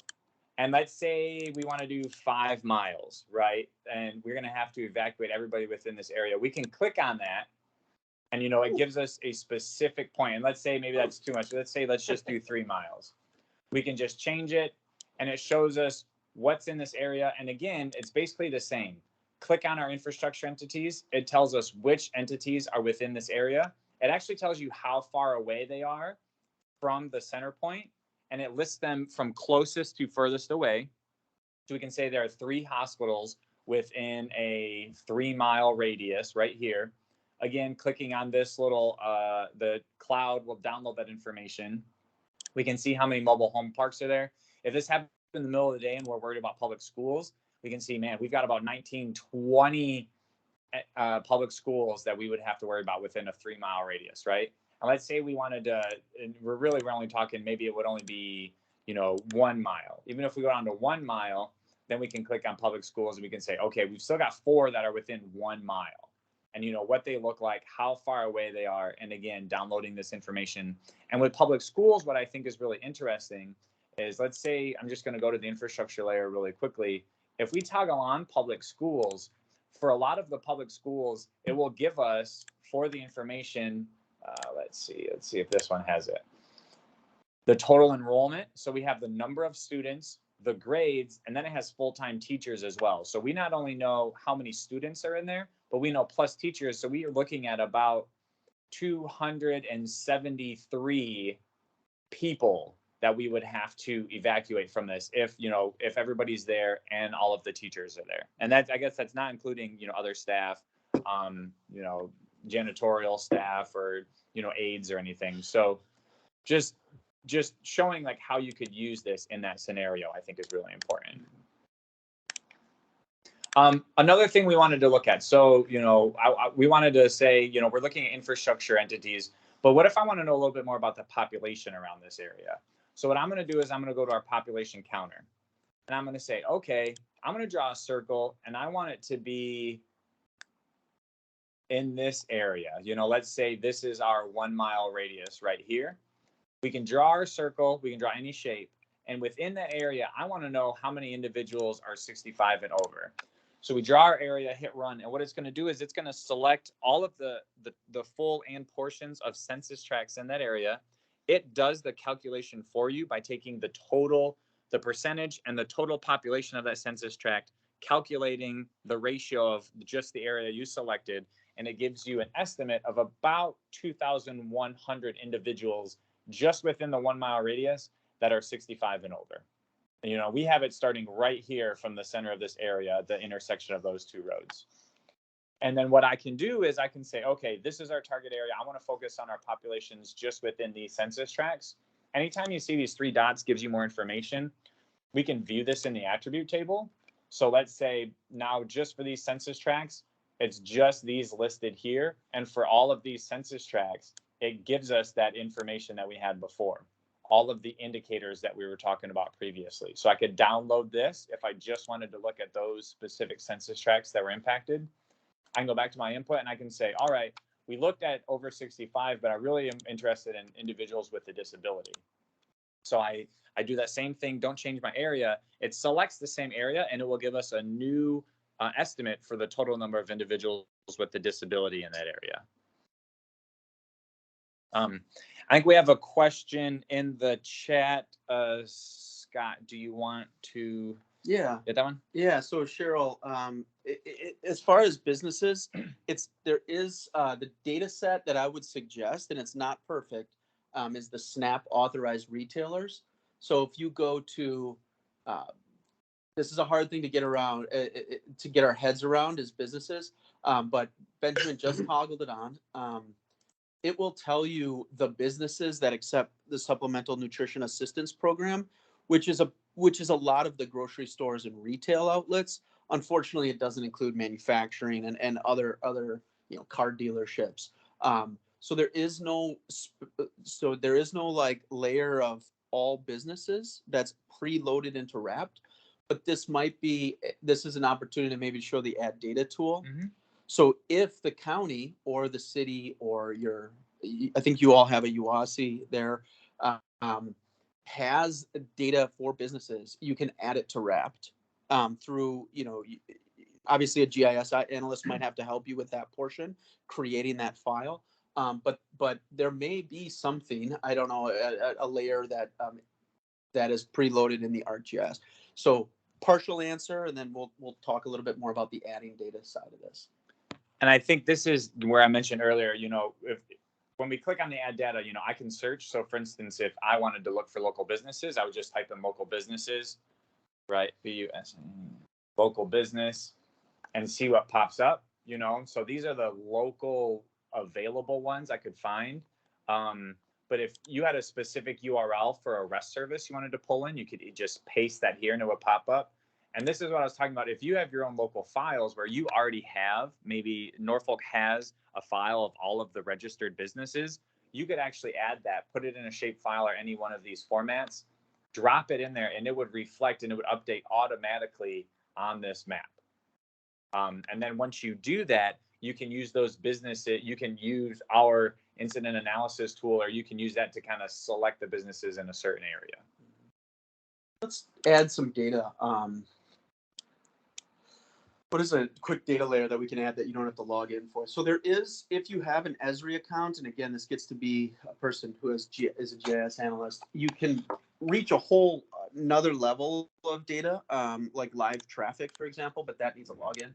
and let's say we want to do 5 miles, right? And we're going to have to evacuate everybody within this area. We can click on that, and you know, it gives us a specific point. And let's say maybe that's too much. Let's just do 3 miles. We can just change it, and it shows us what's in this area. And again, it's basically the same. Click on our infrastructure entities. It tells us which entities are within this area. It actually tells you how far away they are from the center point, and it lists them from closest to furthest away. So we can say there are 3 hospitals within a 3-mile radius right here. Again, clicking on this little, the cloud will download that information. We can see how many mobile home parks are there. If this happens in the middle of the day and we're worried about public schools, we can see, man, we've got about 19, 20 public schools that we would have to worry about within a 3-mile radius, right? And let's say we wanted to, and we're only talking, maybe it would only be, 1 mile. Even if we go down to 1 mile, then we can click on public schools and we can say, okay, we've still got 4 that are within 1 mile. And what they look like, how far away they are, and again, downloading this information. And with public schools, what I think is really interesting is, let's say, I'm just going to go to the infrastructure layer really quickly. If we toggle on public schools, for a lot of the public schools, it will give us, for the information, Let's see if this one has it. The total enrollment. So we have the number of students, the grades, and then it has full-time teachers as well. So we not only know how many students are in there, but we know plus teachers. So we are looking at about 273 people that we would have to evacuate from this if everybody's there and all of the teachers are there. And I guess that's not including, other staff, janitorial staff or, aides or anything. So just showing like how you could use this in that scenario, I think is really important. Another thing we wanted to look at. So, we wanted to say, we're looking at infrastructure entities, but what if I want to know a little bit more about the population around this area? So what I'm going to do is I'm going to go to our population counter and I'm going to say, okay, I'm going to draw a circle and I want it to be in this area. Let's say this is our 1 mile radius right here. We can draw our circle, we can draw any shape. And within that area, I want to know how many individuals are 65 and over. So we draw our area, hit run, and what it's going to do is it's going to select all of the full and portions of census tracts in that area. It does the calculation for you by taking the percentage and the total population of that census tract, calculating the ratio of just the area you selected, and it gives you an estimate of about 2,100 individuals just within the 1 mile radius that are 65 and over. We have it starting right here from the center of this area, the intersection of those two roads. And then what I can do is I can say, okay, this is our target area. I want to focus on our populations just within these census tracts. Anytime you see these 3 dots gives you more information, we can view this in the attribute table. So let's say now just for these census tracts, it's just these listed here. And for all of these census tracts, it gives us that information that we had before, all of the indicators that we were talking about previously. So I could download this if I just wanted to look at those specific census tracts that were impacted. I can go back to my input and I can say, all right, we looked at over 65, but I really am interested in individuals with a disability. So I do that same thing, don't change my area. It selects the same area and it will give us a new estimate for the total number of individuals with the disability in that area. I think we have a question in the chat. Scott, do you want to get that one? Yeah. So Cheryl, as far as businesses, there is the data set that I would suggest, and it's not perfect, is the SNAP authorized retailers. So if you go to, this is a hard thing to get around, to get our heads around as businesses, but Benjamin just toggled it on. It will tell you the businesses that accept the Supplemental Nutrition Assistance Program, which is a lot of the grocery stores and retail outlets. Unfortunately, it doesn't include manufacturing and other car dealerships. So there is no like layer of all businesses that's preloaded into Wrapped. But this is an opportunity to maybe show the add data tool. Mm-hmm. So if the county or the city or I think you all have a UASI there, has data for businesses, you can add it to Wrapped through, obviously a GIS analyst might have to help you with that portion, creating that file. But there may be something, I don't know, a layer that is preloaded in the ArcGIS. So partial answer, and then we'll talk a little bit more about the adding data side of this. And I think this is where I mentioned earlier, when we click on the add data, I can search. So for instance, if I wanted to look for local businesses, I would just type in local businesses, right? BUS, local business, and see what pops up, So these are the local available ones I could find. But if you had a specific URL for a rest service you wanted to pull in, you could just paste that here and it would pop up. And this is what I was talking about. If you have your own local files where you already have, maybe Norfolk has a file of all of the registered businesses, you could actually add that, put it in a shapefile or any one of these formats, drop it in there, and it would reflect and it would update automatically on this map. And then once you do that, you can use those businesses, you can use our incident analysis tool, or you can use that to kind of select the businesses in a certain area. Let's add some data. What is a quick data layer that we can add that you don't have to log in for? So there is, if you have an Esri account, and again, this gets to be a person who is a GIS analyst, you can reach a whole another level of data, like live traffic, for example, but that needs a login.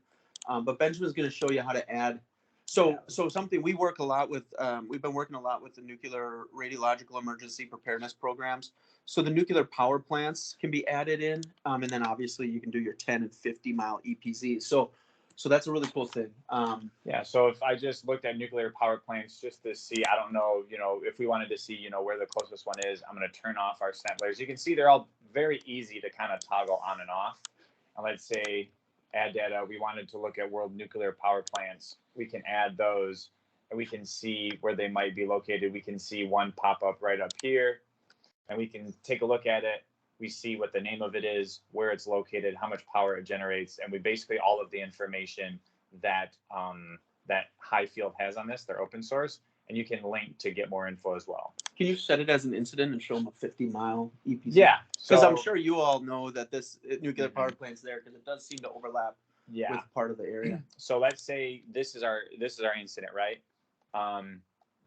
But Benjamin's going to show you how to add. So something we work a lot with, we've been working a lot with the nuclear radiological emergency preparedness programs. So the nuclear power plants can be added in, and then obviously you can do your 10 and 50-mile EPZ. So that's a really cool thing. Yeah. So if I just looked at nuclear power plants just to see, I don't know, if we wanted to see, where the closest one is, I'm going to turn off our snap layers. You can see they're all very easy to kind of toggle on and off. And let's say add data. We wanted to look at world nuclear power plants. We can add those and we can see where they might be located. We can see one pop up right up here. And we can take a look at it. We see what the name of it is, where it's located, how much power it generates, and we basically all of the information that that High Field has on this. They're open source, and you can link to get more info as well. Can you set it as an incident and show them a 50-mile EPZ? Yeah, because I'm sure you all know that this nuclear power plant's there because it does seem to overlap with part of the area. So let's say this is our incident, right?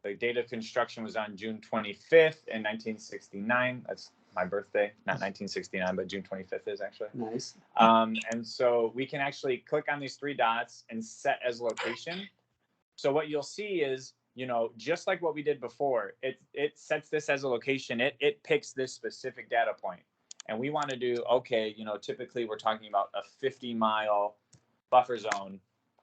The date of construction was on June 25th in 1969. That's my birthday, not 1969, but June 25th is actually. Nice. And so we can actually click on these three dots and set as location. So what you'll see is, just like what we did before, it sets this as a location. It picks this specific data point. And we want to do, okay, typically we're talking about a 50-mile buffer zone.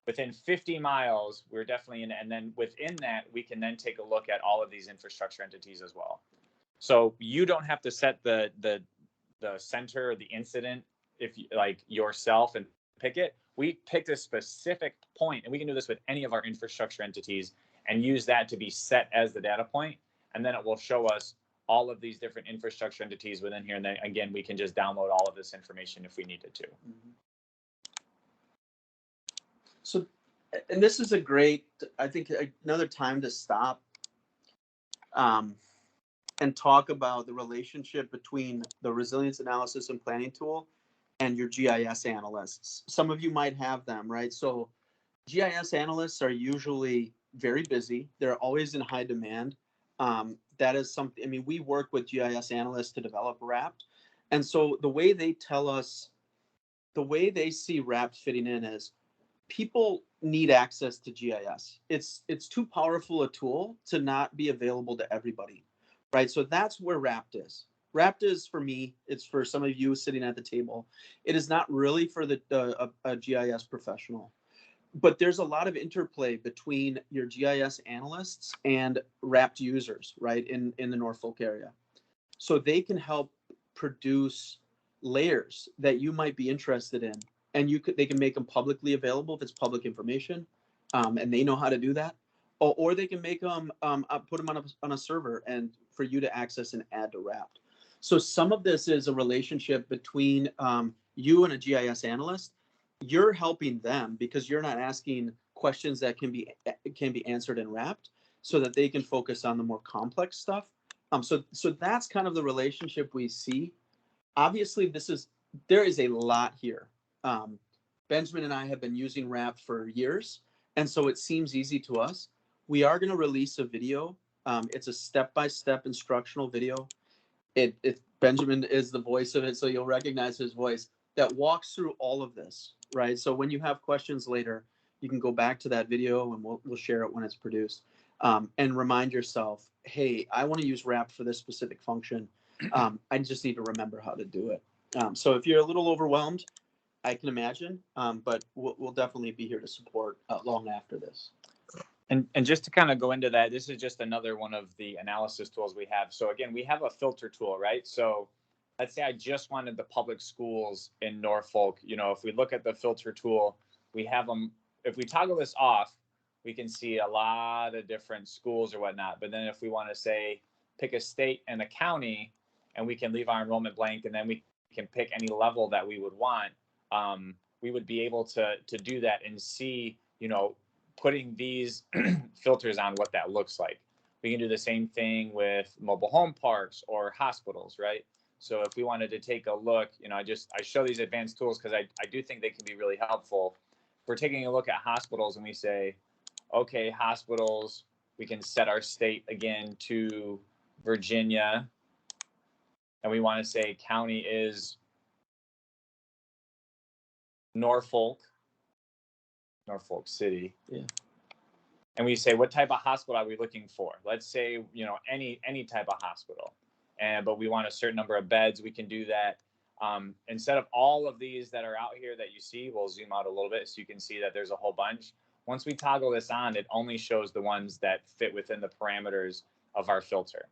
Within 50 miles, we're definitely in, and then within that, we can then take a look at all of these infrastructure entities as well. So you don't have to set the center or the incident if you, like yourself and pick it. We picked a specific point, and we can do this with any of our infrastructure entities and use that to be set as the data point, and then it will show us all of these different infrastructure entities within here. And then again, we can just download all of this information if we needed to. Mm-hmm. So, and this is a great, I think, another time to stop and talk about the relationship between the resilience analysis and planning tool and your GIS analysts. Some of you might have them, right? So GIS analysts are usually very busy. They're always in high demand. That is something, I mean, we work with GIS analysts to develop RAPT. And so the way they tell us, the way they see RAPT fitting in is, people need access to GIS. It's too powerful a tool to not be available to everybody, right? So that's where RAPT is. RAPT is for me. It's for some of you sitting at the table. It is not really for a GIS professional, but there's a lot of interplay between your GIS analysts and RAPT users, right, in the Norfolk area. So they can help produce layers that you might be interested in. And they can make them publicly available if it's public information, and they know how to do that. Or they can make them, put them on a server and for you to access and add to RAPT. So some of this is a relationship between you and a GIS analyst. You're helping them because you're not asking questions that can be answered in RAPT, so that they can focus on the more complex stuff. So that's kind of the relationship we see. Obviously, there is a lot here. Benjamin and I have been using RAPT for years, and so it seems easy to us. We are going to release a video. It's a step-by-step instructional video. Benjamin is the voice of it, so you'll recognize his voice, that walks through all of this, right? So when you have questions later, you can go back to that video, and we'll share it when it's produced, and remind yourself, hey, I want to use RAPT for this specific function. I just need to remember how to do it. So if you're a little overwhelmed, I can imagine, but we'll definitely be here to support long after this. And just to kind of go into that, this is just another one of the analysis tools we have. So again, we have a filter tool, right? So let's say I just wanted the public schools in Norfolk. If we look at the filter tool, we have them. If we toggle this off, we can see a lot of different schools or whatnot. But then if we want to say, pick a state and a county, and we can leave our enrollment blank, and then we can pick any level that we would want, we would be able to do that and see, putting these filters on what that looks like. We can do the same thing with mobile home parks or hospitals, right? So if we wanted to take a look, I show these advanced tools because I do think they can be really helpful. we're taking a look at hospitals and we say, okay, hospitals, we can set our state again to Virginia. And we want to say county is Norfolk City. Yeah. And we say, what type of hospital are we looking for? Let's say, any type of hospital. But we want a certain number of beds. We can do that. Instead of all of these that are out here that you see, we'll zoom out a little bit so you can see that there's a whole bunch. Once we toggle this on, it only shows the ones that fit within the parameters of our filter.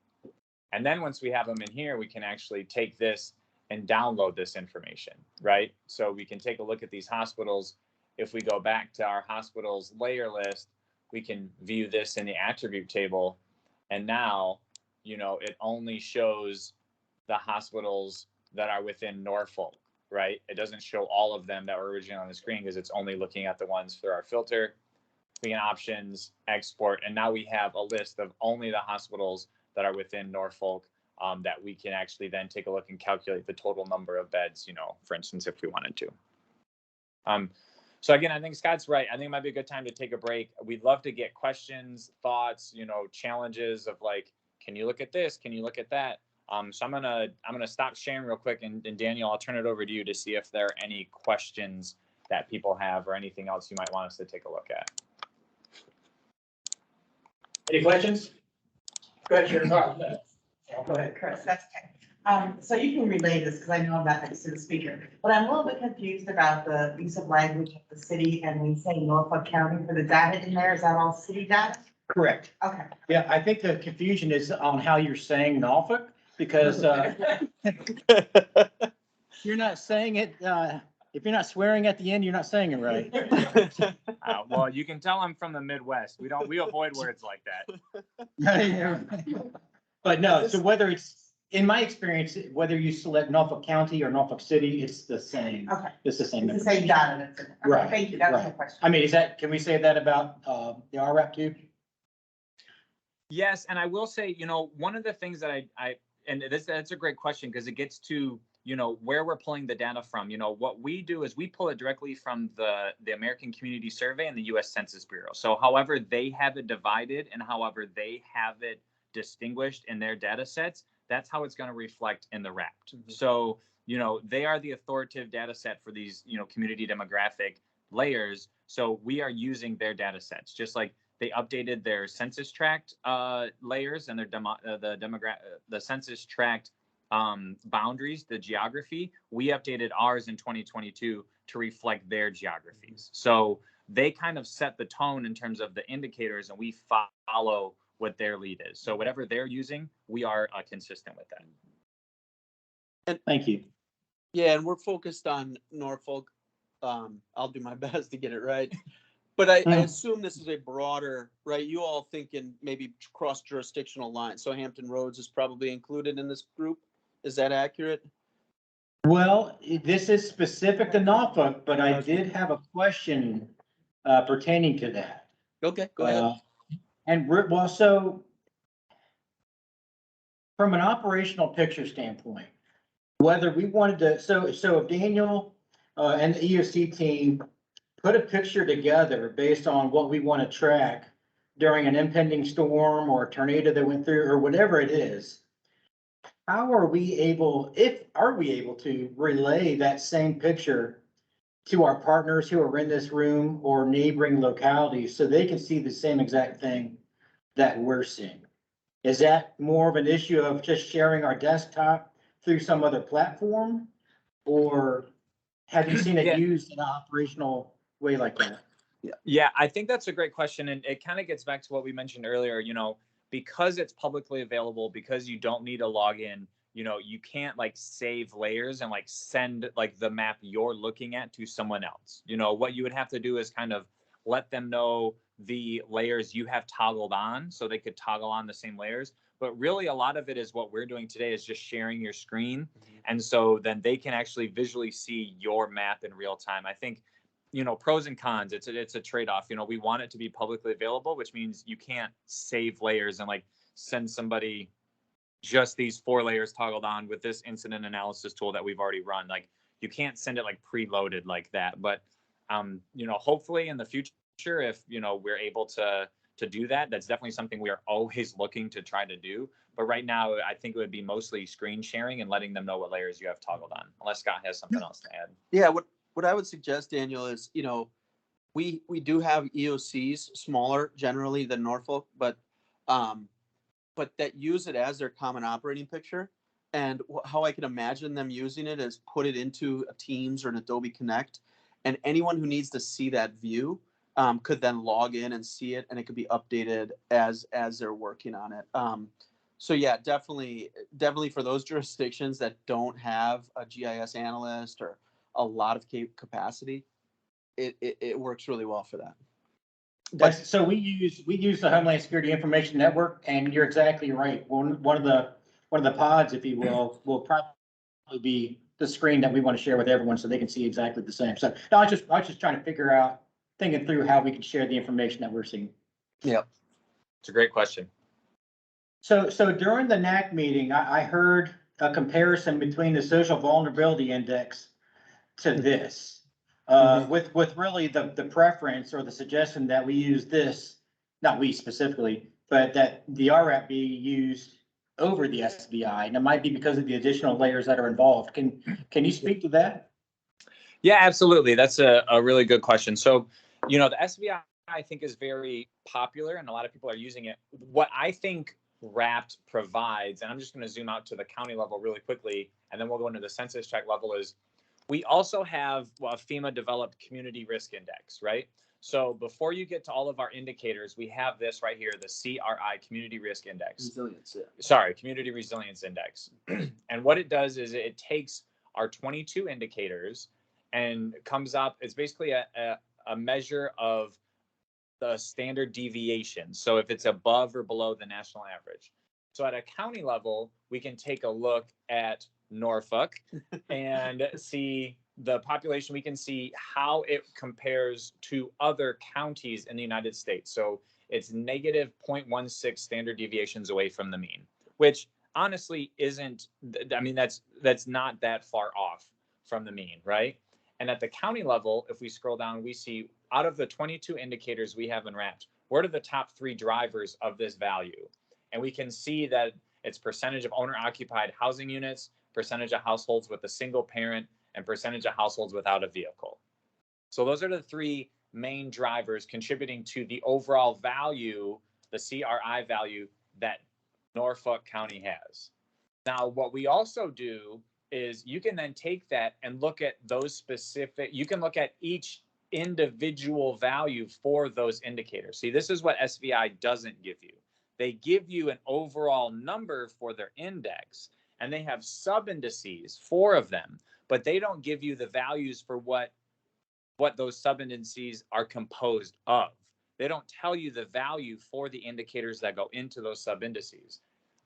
And then once we have them in here, we can actually take this and download this information, right? So we can take a look at these hospitals. If we go back to our hospitals layer list, we can view this in the attribute table. And now, it only shows the hospitals that are within Norfolk, right? It doesn't show all of them that were originally on the screen because it's only looking at the ones through our filter. We can options, export, and now we have a list of only the hospitals that are within Norfolk that we can actually then take a look and calculate the total number of beds, for instance, if we wanted to. So again, I think Scott's right. I think it might be a good time to take a break. We'd love to get questions, thoughts, challenges of like, can you look at this? Can you look at that? So I'm gonna stop sharing real quick, and Daniel, I'll turn it over to you to see if there are any questions that people have or anything else you might want us to take a look at. Any questions? Go ahead, Sharon. Go ahead, Chris, that's okay. So you can relay this because I know I'm not next to the speaker, but I'm a little bit confused about the use of language of the city and we say Norfolk County for the data in there. Is that all city data? Correct. Okay. Yeah, I think the confusion is on how you're saying Norfolk, because you're not saying it, if you're not swearing at the end, you're not saying it right. Well, you can tell I'm from the Midwest. We avoid words like that. But no, so whether it's, in my experience, whether you select Norfolk County or Norfolk City, it's the same. Okay. It's the same. It's the same data that's in there. Okay, Right, thank you. That's right. my question. I mean, can we say that about the RRAP too? Yes, and I will say, one of the things that that's a great question because it gets to, where we're pulling the data from. What we do is we pull it directly from the American Community Survey and the U.S. Census Bureau. So however they have it divided and however they have it distinguished in their data sets, that's how it's going to reflect in the Wrapped. Mm-hmm. So, they are the authoritative data set for these, community demographic layers. So we are using their data sets, just like they updated their census tract layers and their the census tract boundaries, the geography. We updated ours in 2022 to reflect their geographies. So they kind of set the tone in terms of the indicators, and we follow what their lead is. So whatever they're using, we are consistent with that. And thank you. Yeah, and we're focused on Norfolk. I'll do my best to get it right. But I assume this is a broader, right? You all thinking maybe cross-jurisdictional lines. So Hampton Roads is probably included in this group. Is that accurate? Well, this is specific to Norfolk, but I did have a question pertaining to that. Okay, go ahead. So from an operational picture standpoint, whether we wanted to, so if Daniel and the EOC team put a picture together based on what we want to track during an impending storm or a tornado that went through or whatever it is, are we able to relay that same picture to our partners who are in this room or neighboring localities so they can see the same exact thing that we're seeing? Is that more of an issue of just sharing our desktop through some other platform? Or have you seen it used in an operational way like that? Yeah, I think that's a great question. And it kind of gets back to what we mentioned earlier, because it's publicly available, because you don't need a login, you can't like save layers and like send like the map you're looking at to someone else. What you would have to do is kind of let them know the layers you have toggled on so they could toggle on the same layers. But really a lot of it is what we're doing today is just sharing your screen. Mm-hmm. And so then they can actually visually see your map in real time. I think, pros and cons, it's a trade-off. We want it to be publicly available, which means you can't save layers and like send somebody just these 4 layers toggled on with this incident analysis tool that we've already run. Like you can't send it like preloaded like that. But Hopefully in the future, if, we're able to do that, that's definitely something we are always looking to try to do. But right now, I think it would be mostly screen sharing and letting them know what layers you have toggled on, unless Scott has something else to add. Yeah, what I would suggest, Daniel, is, we do have EOCs smaller generally than Norfolk, but that use it as their common operating picture. And how I can imagine them using it is put it into a Teams or an Adobe Connect, and anyone who needs to see that view could then log in and see it, and it could be updated as they're working on it. So yeah, definitely for those jurisdictions that don't have a GIS analyst or a lot of capacity, it works really well for that. So we use the Homeland Security Information Network, and you're exactly right. One of the pods, if you will probably be the screen that we want to share with everyone so they can see exactly the same. So no, I was just trying to figure out, thinking through how we can share the information that we're seeing. Yeah. It's a great question. So during the NAC meeting, I heard a comparison between the social vulnerability index to this. With really the preference or the suggestion that we use this, not we specifically, but that the RAP be used over the SBI, and it might be because of the additional layers that are involved. Can you speak to that? Yeah, absolutely. That's a really good question. So, the SBI, I think, is very popular and a lot of people are using it. What I think RAPT provides, and I'm just going to zoom out to the county level really quickly, and then we'll go into the census tract level, is we also have a FEMA developed community risk index, right? So before you get to all of our indicators, we have this right here, the CRI, Community Risk Index. Resilience, yeah. Sorry, Community Resilience Index. And what it does is it takes our 22 indicators and comes up, it's basically a measure of the standard deviation. So if it's above or below the national average. So at a county level, we can take a look at Norfolk and see the population. We can see how it compares to other counties in the United States. So it's negative 0.16 standard deviations away from the mean, which honestly isn't, that's not that far off from the mean, right? And at the county level, if we scroll down, we see out of the 22 indicators we have in RAPT, what are the top 3 drivers of this value? And we can see that it's percentage of owner-occupied housing units, percentage of households with a single parent, and percentage of households without a vehicle. So those are the 3 main drivers contributing to the overall value, the CRI value that Norfolk County has. Now, what we also do is you can then take that and look at those specific, you can look at each individual value for those indicators. See, this is what SVI doesn't give you. They give you an overall number for their index, and they have sub-indices, 4 of them, but they don't give you the values for what those sub-indices are composed of. They don't tell you the value for the indicators that go into those sub-indices.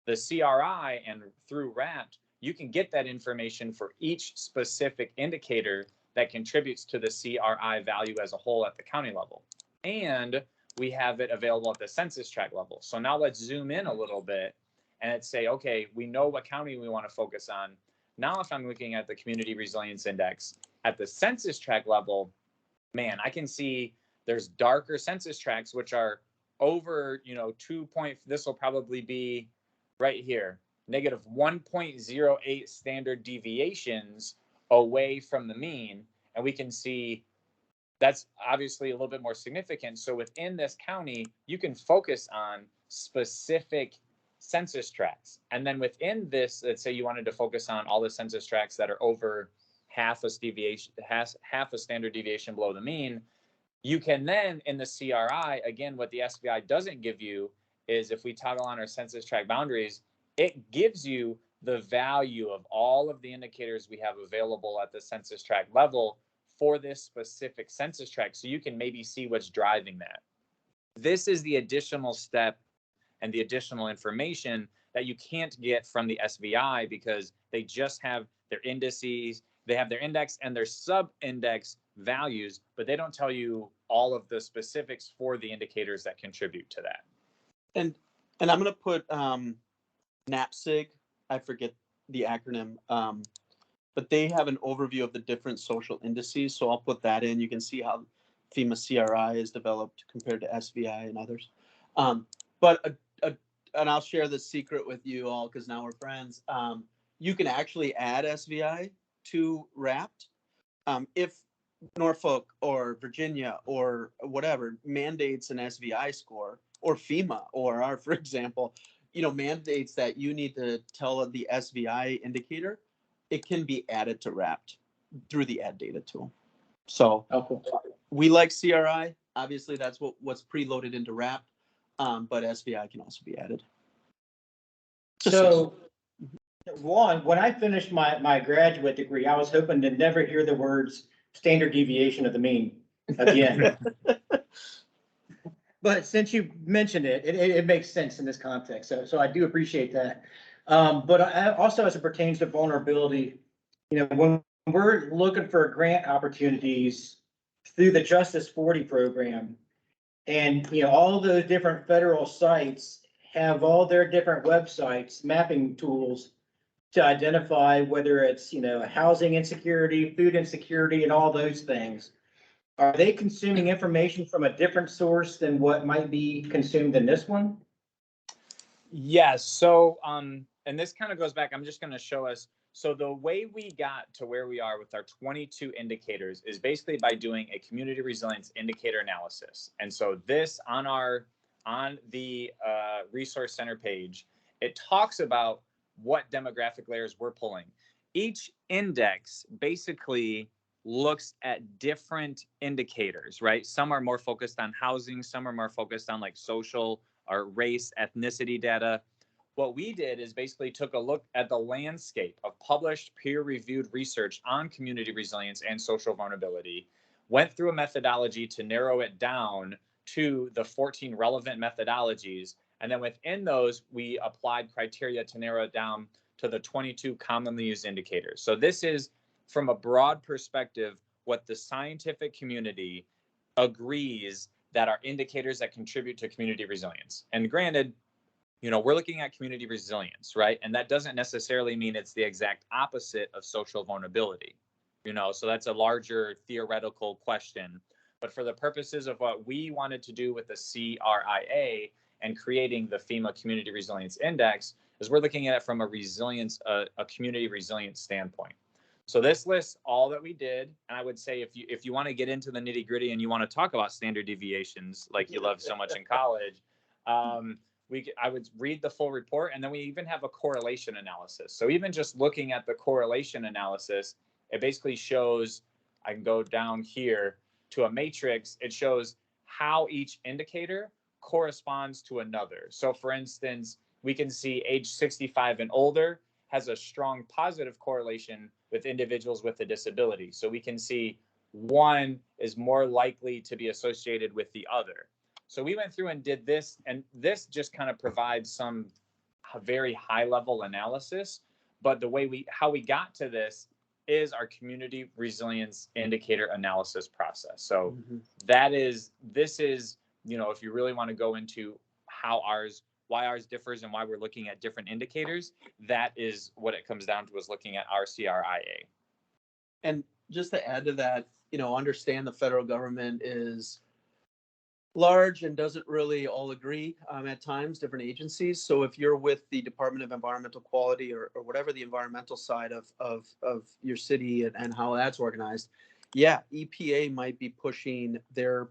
The CRI and through RAPT, you can get that information for each specific indicator that contributes to the CRI value as a whole at the county level. And we have it available at the census tract level. So now let's zoom in a little bit and say, okay, we know what county we want to focus on. Now, if I'm looking at the Community Resilience Index at the census tract level, man, I can see there's darker census tracts, which are over, 2 point, this will probably be right here, negative 1.08 standard deviations away from the mean. And we can see that's obviously a little bit more significant. So within this county, you can focus on specific census tracts. And then within this, let's say you wanted to focus on all the census tracts that are over half a standard deviation below the mean, you can then in the CRI, again, what the SBI doesn't give you is if we toggle on our census tract boundaries, it gives you the value of all of the indicators we have available at the census tract level for this specific census tract. So you can maybe see what's driving that. This is the additional step and the additional information that you can't get from the SVI because they just have their indices, they have their index and their sub-index values, but they don't tell you all of the specifics for the indicators that contribute to that. And I'm going to put NAPSIG, I forget the acronym, but they have an overview of the different social indices. So I'll put that in. You can see how FEMA CRI is developed compared to SVI and others. And I'll share the secret with you all because now we're friends. You can actually add SVI to RAPT if Norfolk or Virginia or whatever mandates an SVI score, or FEMA or our, for example, mandates that you need to tell the SVI indicator, it can be added to RAPT through the add data tool. So we like CRI. Obviously, that's what's preloaded into RAPT, but SVI can also be added. So, when I finished my graduate degree, I was hoping to never hear the words standard deviation of the mean again. But since you mentioned it, it makes sense in this context. So I do appreciate that. But I also, as it pertains to vulnerability, when we're looking for grant opportunities through the Justice 40 program, and all those different federal sites have all their different websites, mapping tools to identify whether it's housing insecurity, food insecurity, and all those things. Are they consuming information from a different source than what might be consumed in this one? Yes. So, and this kind of goes back, I'm just going to show us. So the way we got to where we are with our 22 indicators is basically by doing a community resilience indicator analysis. And so this on the resource center page, it talks about what demographic layers we're pulling. Each index basically looks at different indicators, right? Some are more focused on housing, some are more focused on like social or race, ethnicity data. What we did is basically took a look at the landscape of published peer-reviewed research on community resilience and social vulnerability, went through a methodology to narrow it down to the 14 relevant methodologies, and then within those, we applied criteria to narrow it down to the 22 commonly used indicators. So this is, from a broad perspective, what the scientific community agrees that are indicators that contribute to community resilience. And granted, we're looking at community resilience, right? And that doesn't necessarily mean it's the exact opposite of social vulnerability, so that's a larger theoretical question. But for the purposes of what we wanted to do with the CRIA and creating the FEMA Community Resilience Index, is we're looking at it from a community resilience standpoint. So this lists all that we did, and I would say if you want to get into the nitty gritty and you want to talk about standard deviations like you love so much in college, I would read the full report, and then we even have a correlation analysis. So even just looking at the correlation analysis, it basically shows, I can go down here to a matrix, it shows how each indicator corresponds to another. So for instance, we can see age 65 and older has a strong positive correlation with individuals with a disability. So we can see one is more likely to be associated with the other. So we went through and did this, and this just kind of provides some very high level analysis. But how we got to this is our community resilience indicator analysis process. So this is, if you really want to go into why ours differs and why we're looking at different indicators, that is what it comes down to, is looking at our CRIA. And just to add to that, understand the federal government is large and doesn't really all agree at times, different agencies. So if you're with the Department of Environmental Quality or whatever the environmental side of your city and how that's organized, EPA might be pushing their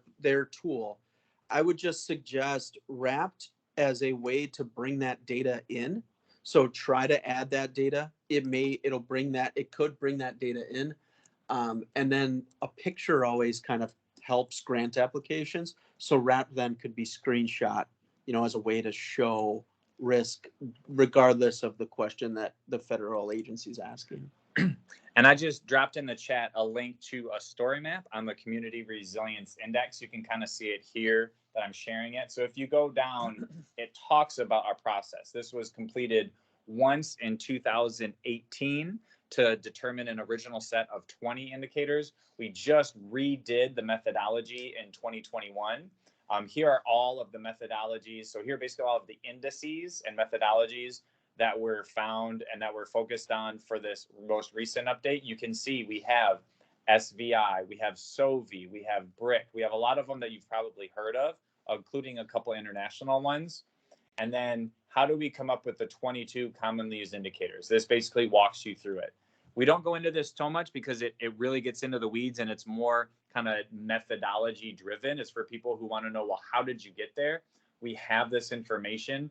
tool. I would just suggest RAPT as a way to bring that data in. So try to add that data. It could bring that data in. And then a picture always kind of helps grant applications. So RAPT then could be screenshot, as a way to show risk, regardless of the question that the federal agency is asking. And I just dropped in the chat a link to a story map on the Community Resilience Index. You can kind of see it here that I'm sharing it. So if you go down, it talks about our process. This was completed once in 2018 to determine an original set of 20 indicators. We just redid the methodology in 2021. Here are all of the methodologies. So here are basically all of the indices and methodologies that were found and that we're focused on for this most recent update, you can see we have SVI, we have SOVI, we have BRIC, we have a lot of them that you've probably heard of, including a couple international ones. And then how do we come up with the 22 commonly used indicators? This basically walks you through it. We don't go into this so much because it really gets into the weeds and it's more kind of methodology driven. It's for people who want to know, well, how did you get there? We have this information.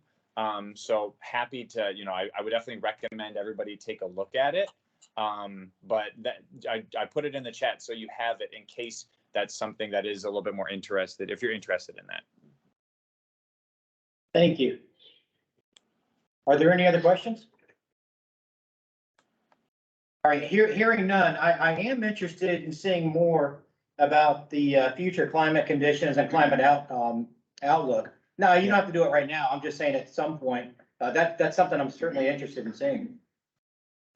So happy to, I would definitely recommend everybody take a look at it. But that I put it in the chat so you have it in case that's something that is a little bit more interested, if you're interested in that. Thank you. Are there any other questions? All right, hearing none, I am interested in seeing more about the future climate conditions and climate outlook. No, you don't have to do it right now. I'm just saying at some point, that's something I'm certainly interested in seeing.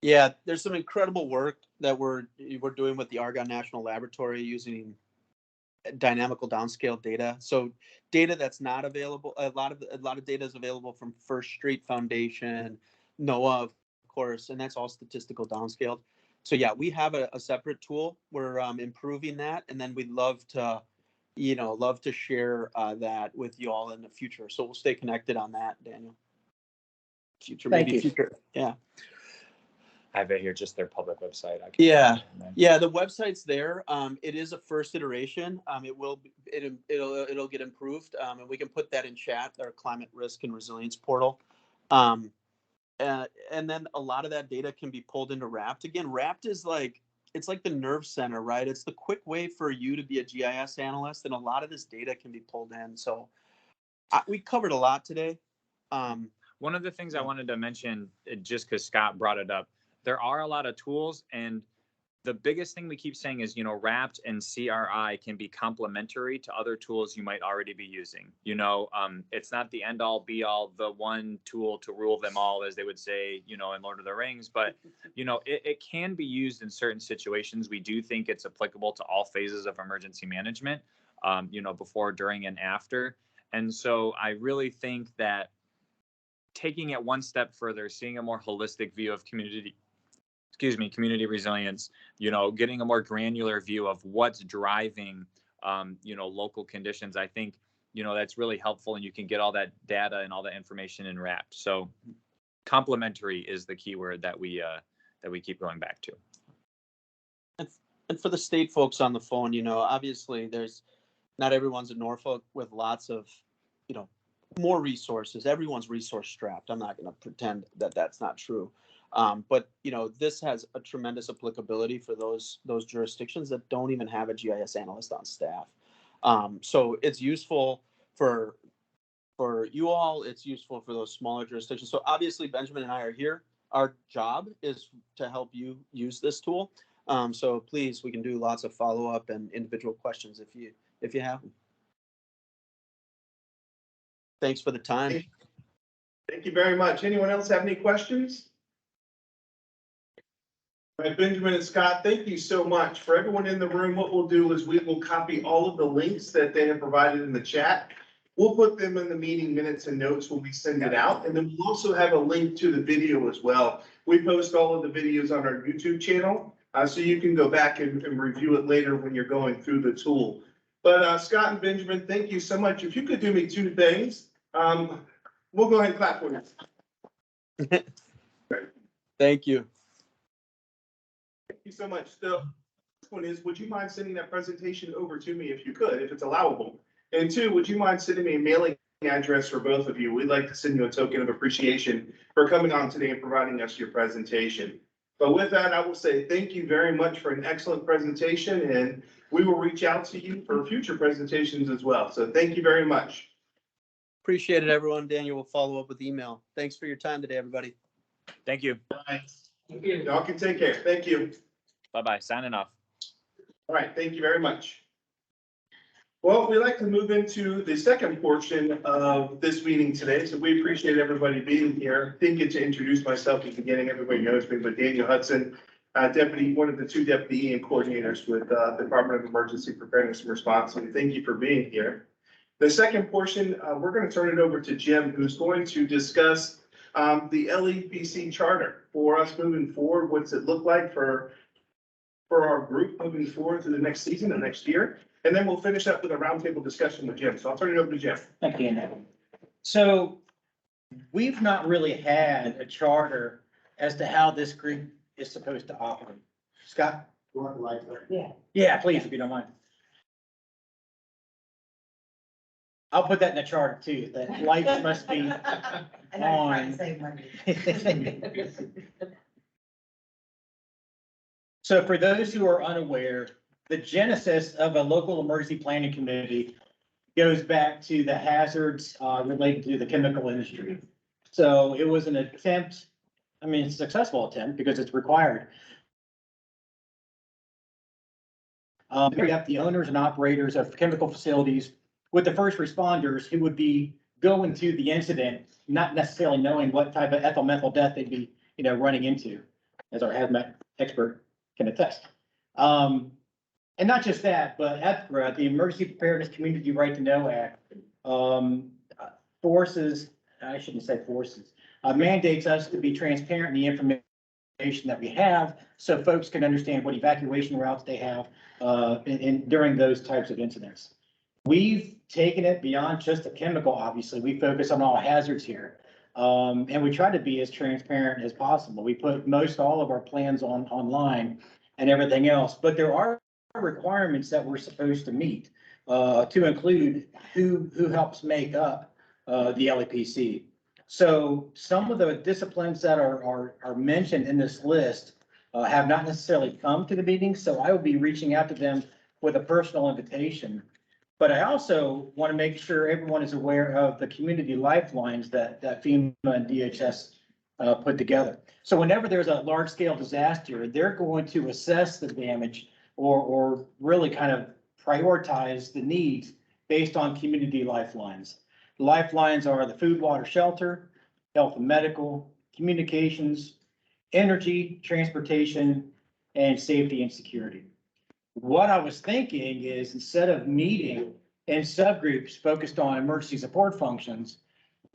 Yeah, there's some incredible work that we're doing with the Argonne National Laboratory using dynamical downscale data. So data that's not available, a lot of data is available from First Street Foundation, NOAA, of course, and that's all statistical downscaled. So yeah, we have a separate tool. We're improving that, and then we'd love to share that with you all in the future. So we'll stay connected on that, Daniel. Thank you. Yeah. I have it here, just their public website. Yeah, the website's there. It is a first iteration. It'll get improved, and we can put that in chat, our climate risk and resilience portal. And then a lot of that data can be pulled into RAPT. Again, RAPT is it's like the nerve center, right? It's the quick way for you to be a GIS analyst, and a lot of this data can be pulled in. So we covered a lot today. One of the things I wanted to mention, just because Scott brought it up, there are a lot of tools, and the biggest thing we keep saying is, RAPT and CRI can be complementary to other tools you might already be using. It's not the end all be all, the one tool to rule them all, as they would say, in Lord of the Rings, but, it can be used in certain situations. We do think it's applicable to all phases of emergency management, before, during, and after. And so I really think that taking it one step further, seeing a more holistic view of community resilience, getting a more granular view of what's driving, local conditions. I think, that's really helpful, and you can get all that data and all that information in RAPT. So complementary is the keyword that we keep going back to. And for the state folks on the phone, obviously not everyone's in Norfolk with lots of, more resources. Everyone's resource strapped. I'm not going to pretend that that's not true. But this has a tremendous applicability for those jurisdictions that don't even have a GIS analyst on staff. So it's useful for you all. It's useful for those smaller jurisdictions. So obviously, Benjamin and I are here. Our job is to help you use this tool. So please, we can do lots of follow-up and individual questions if you have them. Thanks for the time. Thank you very much. Anyone else have any questions? All right, Benjamin and Scott, thank you so much. For everyone in the room, what we'll do is we will copy all of the links that they have provided in the chat. We'll put them in the meeting minutes and notes when we send it out. And then we'll also have a link to the video as well. We post all of the videos on our YouTube channel, so you can go back and review it later when you're going through the tool. But Scott and Benjamin, thank you so much. If you could do me two things, we'll go ahead and clap for you. Thank you. Thank you so much. The first one is, would you mind sending that presentation over to me if you could, if it's allowable? And two, would you mind sending me a mailing address for both of you? We'd like to send you a token of appreciation for coming on today and providing us your presentation. But with that, I will say thank you very much for an excellent presentation, and we will reach out to you for future presentations as well. So thank you very much. Appreciate it, everyone. Daniel will follow up with email. Thanks for your time today, everybody. Thank you. Bye. Y'all can take care. Thank you. Bye-bye. Signing off. All right. Thank you very much. Well, we'd like to move into the second portion of this meeting today. So we appreciate everybody being here. Didn't get to introduce myself at the beginning. Everybody knows me, but Daniel Hudson, one of the two deputy EM coordinators with the Department of Emergency Preparedness and Response. And thank you for being here. The second portion, we're going to turn it over to Jim, who's going to discuss the LEPC charter for us moving forward. What's it look like for our group moving forward to the next season and next year? And then we'll finish up with a roundtable discussion with Jim. So I'll turn it over to Jim. Thank you, Andy. So we've not really had a charter as to how this group is supposed to operate. Scott? You want the light there? Yeah. Yeah, please, if you don't mind. I'll put that in the charter too, that lights must be And I'm trying to save money. So for those who are unaware, the genesis of a local emergency planning committee goes back to the hazards related to the chemical industry. So it was an attempt, I mean, it's a successful attempt because it's required. We have the owners and operators of chemical facilities with the first responders who would be going to the incident, not necessarily knowing what type of ethyl methyl death they'd be, running into, as our hazmat expert can attest. And not just that, but EPCRA, the Emergency Preparedness Community Right to Know Act, mandates us to be transparent in the information that we have, so folks can understand what evacuation routes they have during those types of incidents. We've taken it beyond just the chemical, obviously. We focus on all hazards here. And we try to be as transparent as possible. We put most all of our plans online and everything else, but there are requirements that we're supposed to meet to include who helps make up the LEPC. So some of the disciplines that are mentioned in this list have not necessarily come to the meeting, so I will be reaching out to them with a personal invitation. But I also want to make sure everyone is aware of the community lifelines that FEMA and DHS put together. So whenever there's a large scale disaster, they're going to assess the damage or really kind of prioritize the needs based on community lifelines. The lifelines are the food, water, shelter, health and medical, communications, energy, transportation, and safety and security. What I was thinking is instead of meeting in subgroups focused on emergency support functions,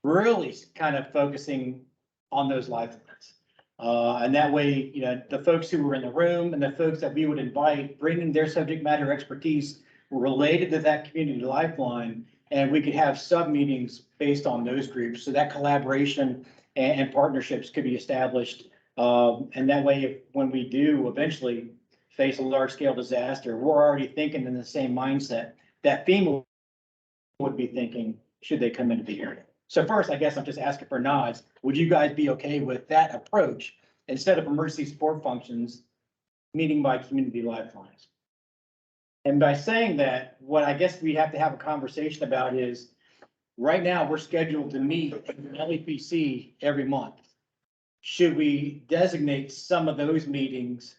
really kind of focusing on those lifelines. And that way, the folks who were in the room and the folks that we would invite, bringing their subject matter expertise related to that community lifeline, and we could have sub meetings based on those groups. So that collaboration and partnerships could be established. And that way, when we do eventually face a large scale disaster, we're already thinking in the same mindset that FEMA would be thinking, should they come into the area. So first, I guess I'm just asking for nods. Would you guys be okay with that approach instead of emergency support functions, meeting by community lifelines? And by saying that, what I guess we have to have a conversation about is, right now, we're scheduled to meet LEPC every month. Should we designate some of those meetings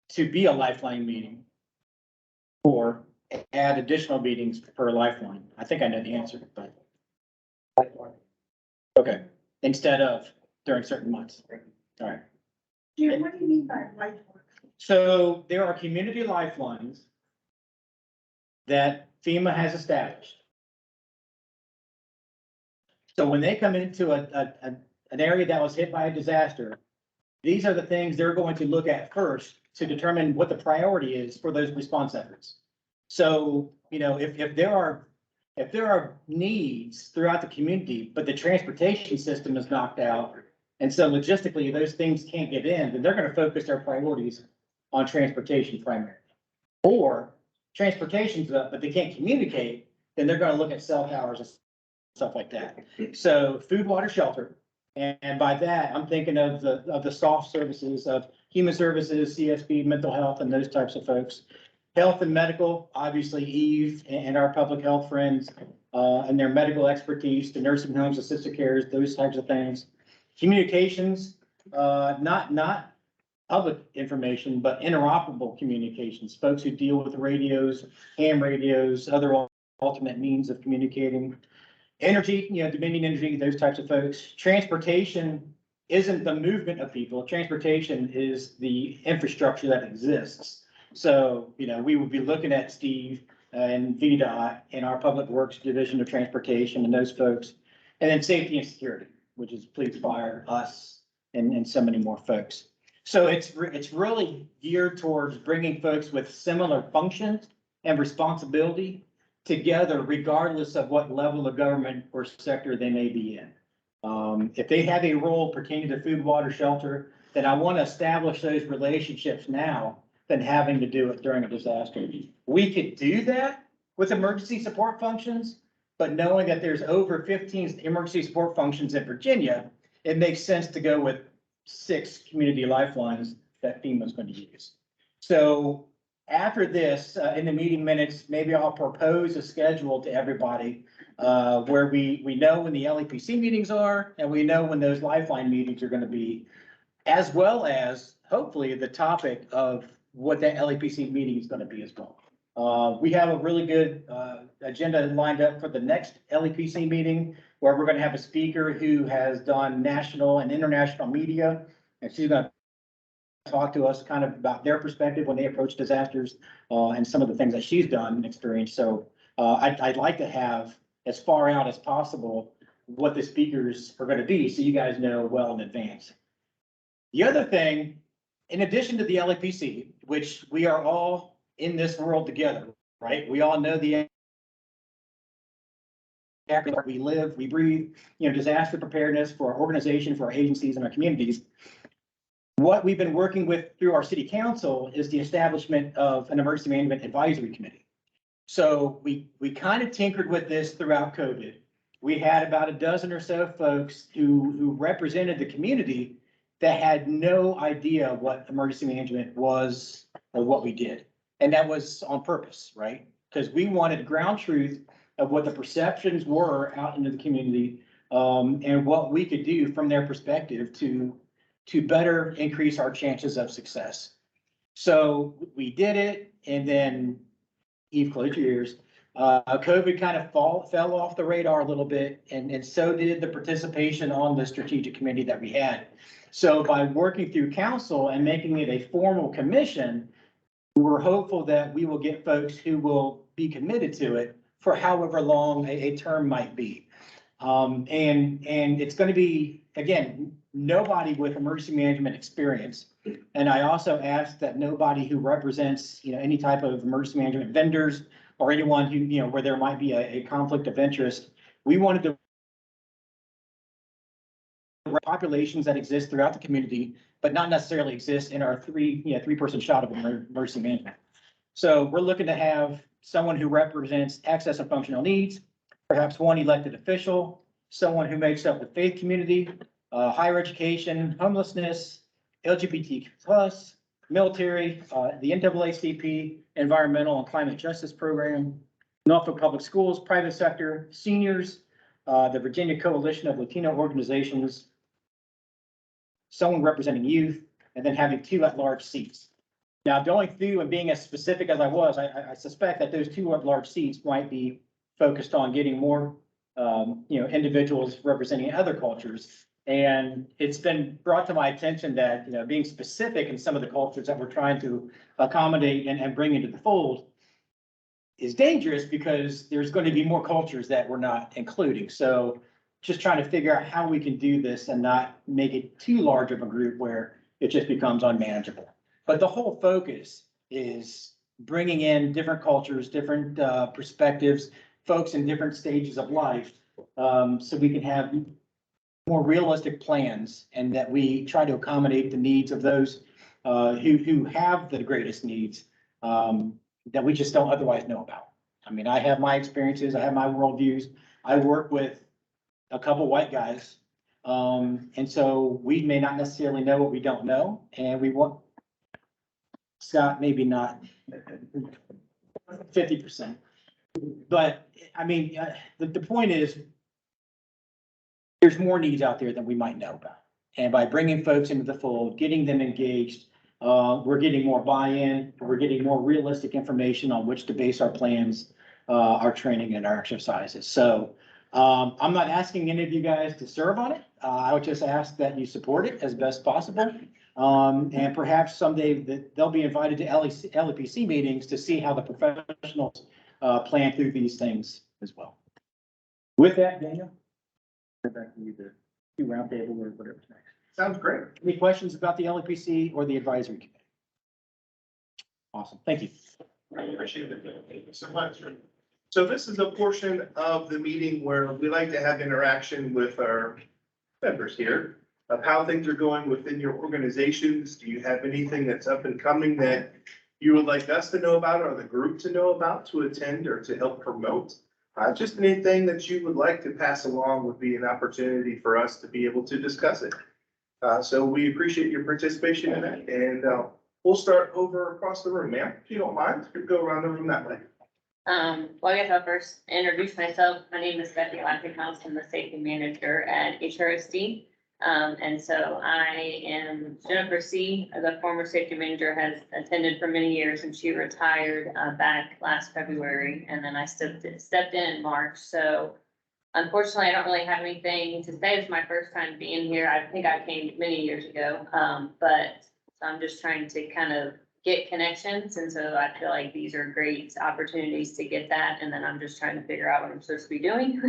to be a lifeline meeting or add additional meetings per lifeline? I think I know the answer, but. Okay, instead of during certain months. All right. Jim, what do you mean by lifeline? So there are community lifelines that FEMA has established. So when they come into an area that was hit by a disaster, these are the things they're going to look at first to determine what the priority is for those response efforts. So, if there are needs throughout the community, but the transportation system is knocked out, and so logistically those things can't get in, then they're going to focus their priorities on transportation primarily. Or transportation's up, but they can't communicate, then they're going to look at cell towers and stuff like that. So food, water, shelter. And by that, I'm thinking of the soft services of human services, CSB, mental health, and those types of folks. Health and medical, obviously Eve and our public health friends and their medical expertise, the nursing homes, assisted cares, those types of things. Communications, not public information, but interoperable communications, folks who deal with radios, ham radios, other alternate means of communicating. Energy, Dominion Energy, those types of folks. Transportation isn't the movement of people. Transportation is the infrastructure that exists. So, we would be looking at Steve and VDOT and our Public Works Division of Transportation and those folks. And then safety and security. which is police, fire, us, and so many more folks. So it's really geared towards bringing folks with similar functions and responsibility together, regardless of what level of government or sector they may be in. If they have a role pertaining to food, water, shelter, then I want to establish those relationships now than having to do it during a disaster. We could do that with emergency support functions, but knowing that there's over 15 emergency support functions in Virginia, it makes sense to go with 6 community lifelines that FEMA is going to use. So after this, in the meeting minutes, maybe I'll propose a schedule to everybody where we know when the LEPC meetings are, and we know when those lifeline meetings are going to be, as well as hopefully the topic of what that LEPC meeting is going to be as well. We have a really good agenda lined up for the next LEPC meeting, where we're going to have a speaker who has done national and international media, and she's going to talk to us kind of about their perspective when they approach disasters and some of the things that she's done and experienced. So I'd like to have as far out as possible what the speakers are going to be, so you guys know well in advance. The other thing, in addition to the LEPC, which we are all in this world together, right? We all know the we live, we breathe, disaster preparedness for our organization, for our agencies and our communities. What we've been working with through our city council is the establishment of an emergency management advisory committee. So we kind of tinkered with this throughout COVID. We had about a dozen or so folks who represented the community that had no idea what emergency management was or what we did. And that was on purpose, right? Because we wanted ground truth of what the perceptions were out into the community and what we could do from their perspective to better increase our chances of success. So we did it, and then Eve, close your ears. COVID kind of fell off the radar a little bit, and so did the participation on the strategic committee that we had. So by working through council and making it a formal commission, we're hopeful that we will get folks who will be committed to it for however long a term might be. And it's going to be, again, nobody with emergency management experience. And I also ask that nobody who represents, any type of emergency management vendors or anyone who, where there might be a conflict of interest. We wanted to populations that exist throughout the community, but not necessarily exist in our three-person shot of emergency management. So we're looking to have someone who represents access and functional needs, perhaps one elected official, someone who makes up the faith community, higher education, homelessness, LGBT plus, military, the NAACP, environmental and climate justice program, Norfolk Public Schools, private sector, seniors, the Virginia Coalition of Latino Organizations, someone representing youth, and then having 2 at-large seats. Now, going through and being as specific as I was, I suspect that those 2 at-large seats might be focused on getting more, individuals representing other cultures. And it's been brought to my attention that, being specific in some of the cultures that we're trying to accommodate and bring into the fold is dangerous, because there's going to be more cultures that we're not including. So just trying to figure out how we can do this and not make it too large of a group where it just becomes unmanageable. But the whole focus is bringing in different cultures, different perspectives, folks in different stages of life, so we can have more realistic plans, and that we try to accommodate the needs of those who have the greatest needs that we just don't otherwise know about. I mean, I have my experiences, I have my worldviews. I work with a couple white guys, and so we may not necessarily know what we don't know, and we want Scott, maybe not 50%, but I mean, the point is, there's more needs out there than we might know about. And by bringing folks into the fold, getting them engaged, we're getting more buy-in, we're getting more realistic information on which to base our plans, our training and our exercises. So I'm not asking any of you guys to serve on it. I would just ask that you support it as best possible. And perhaps someday they'll be invited to LEPC meetings to see how the professionals plan through these things as well. With that, Daniel. Back to you, do roundtable or whatever's next. Sounds great. Any questions about the LEPC or the advisory committee? Awesome, thank you. I appreciate it. Thank you so much. So this is a portion of the meeting where we like to have interaction with our members here of how things are going within your organizations. Do you have anything that's up and coming that you would like us to know about or the group to know about to attend or to help promote? Just anything that you would like to pass along would be an opportunity for us to be able to discuss it. So we appreciate your participation in that, and we'll start over across the room, ma'am, if you don't mind. Go around the room that way. Well, I guess I'll first introduce myself. My name is Becky Lappinghouse. I'm the safety manager at HRSD. And so I am Jennifer C., the former safety manager, has attended for many years, and she retired back last February, and then I stepped in March. So unfortunately, I don't really have anything to say. It's my first time being here. I think I came many years ago, but I'm just trying to kind of get connections, and so I feel like these are great opportunities to get that, and then I'm just trying to figure out what I'm supposed to be doing.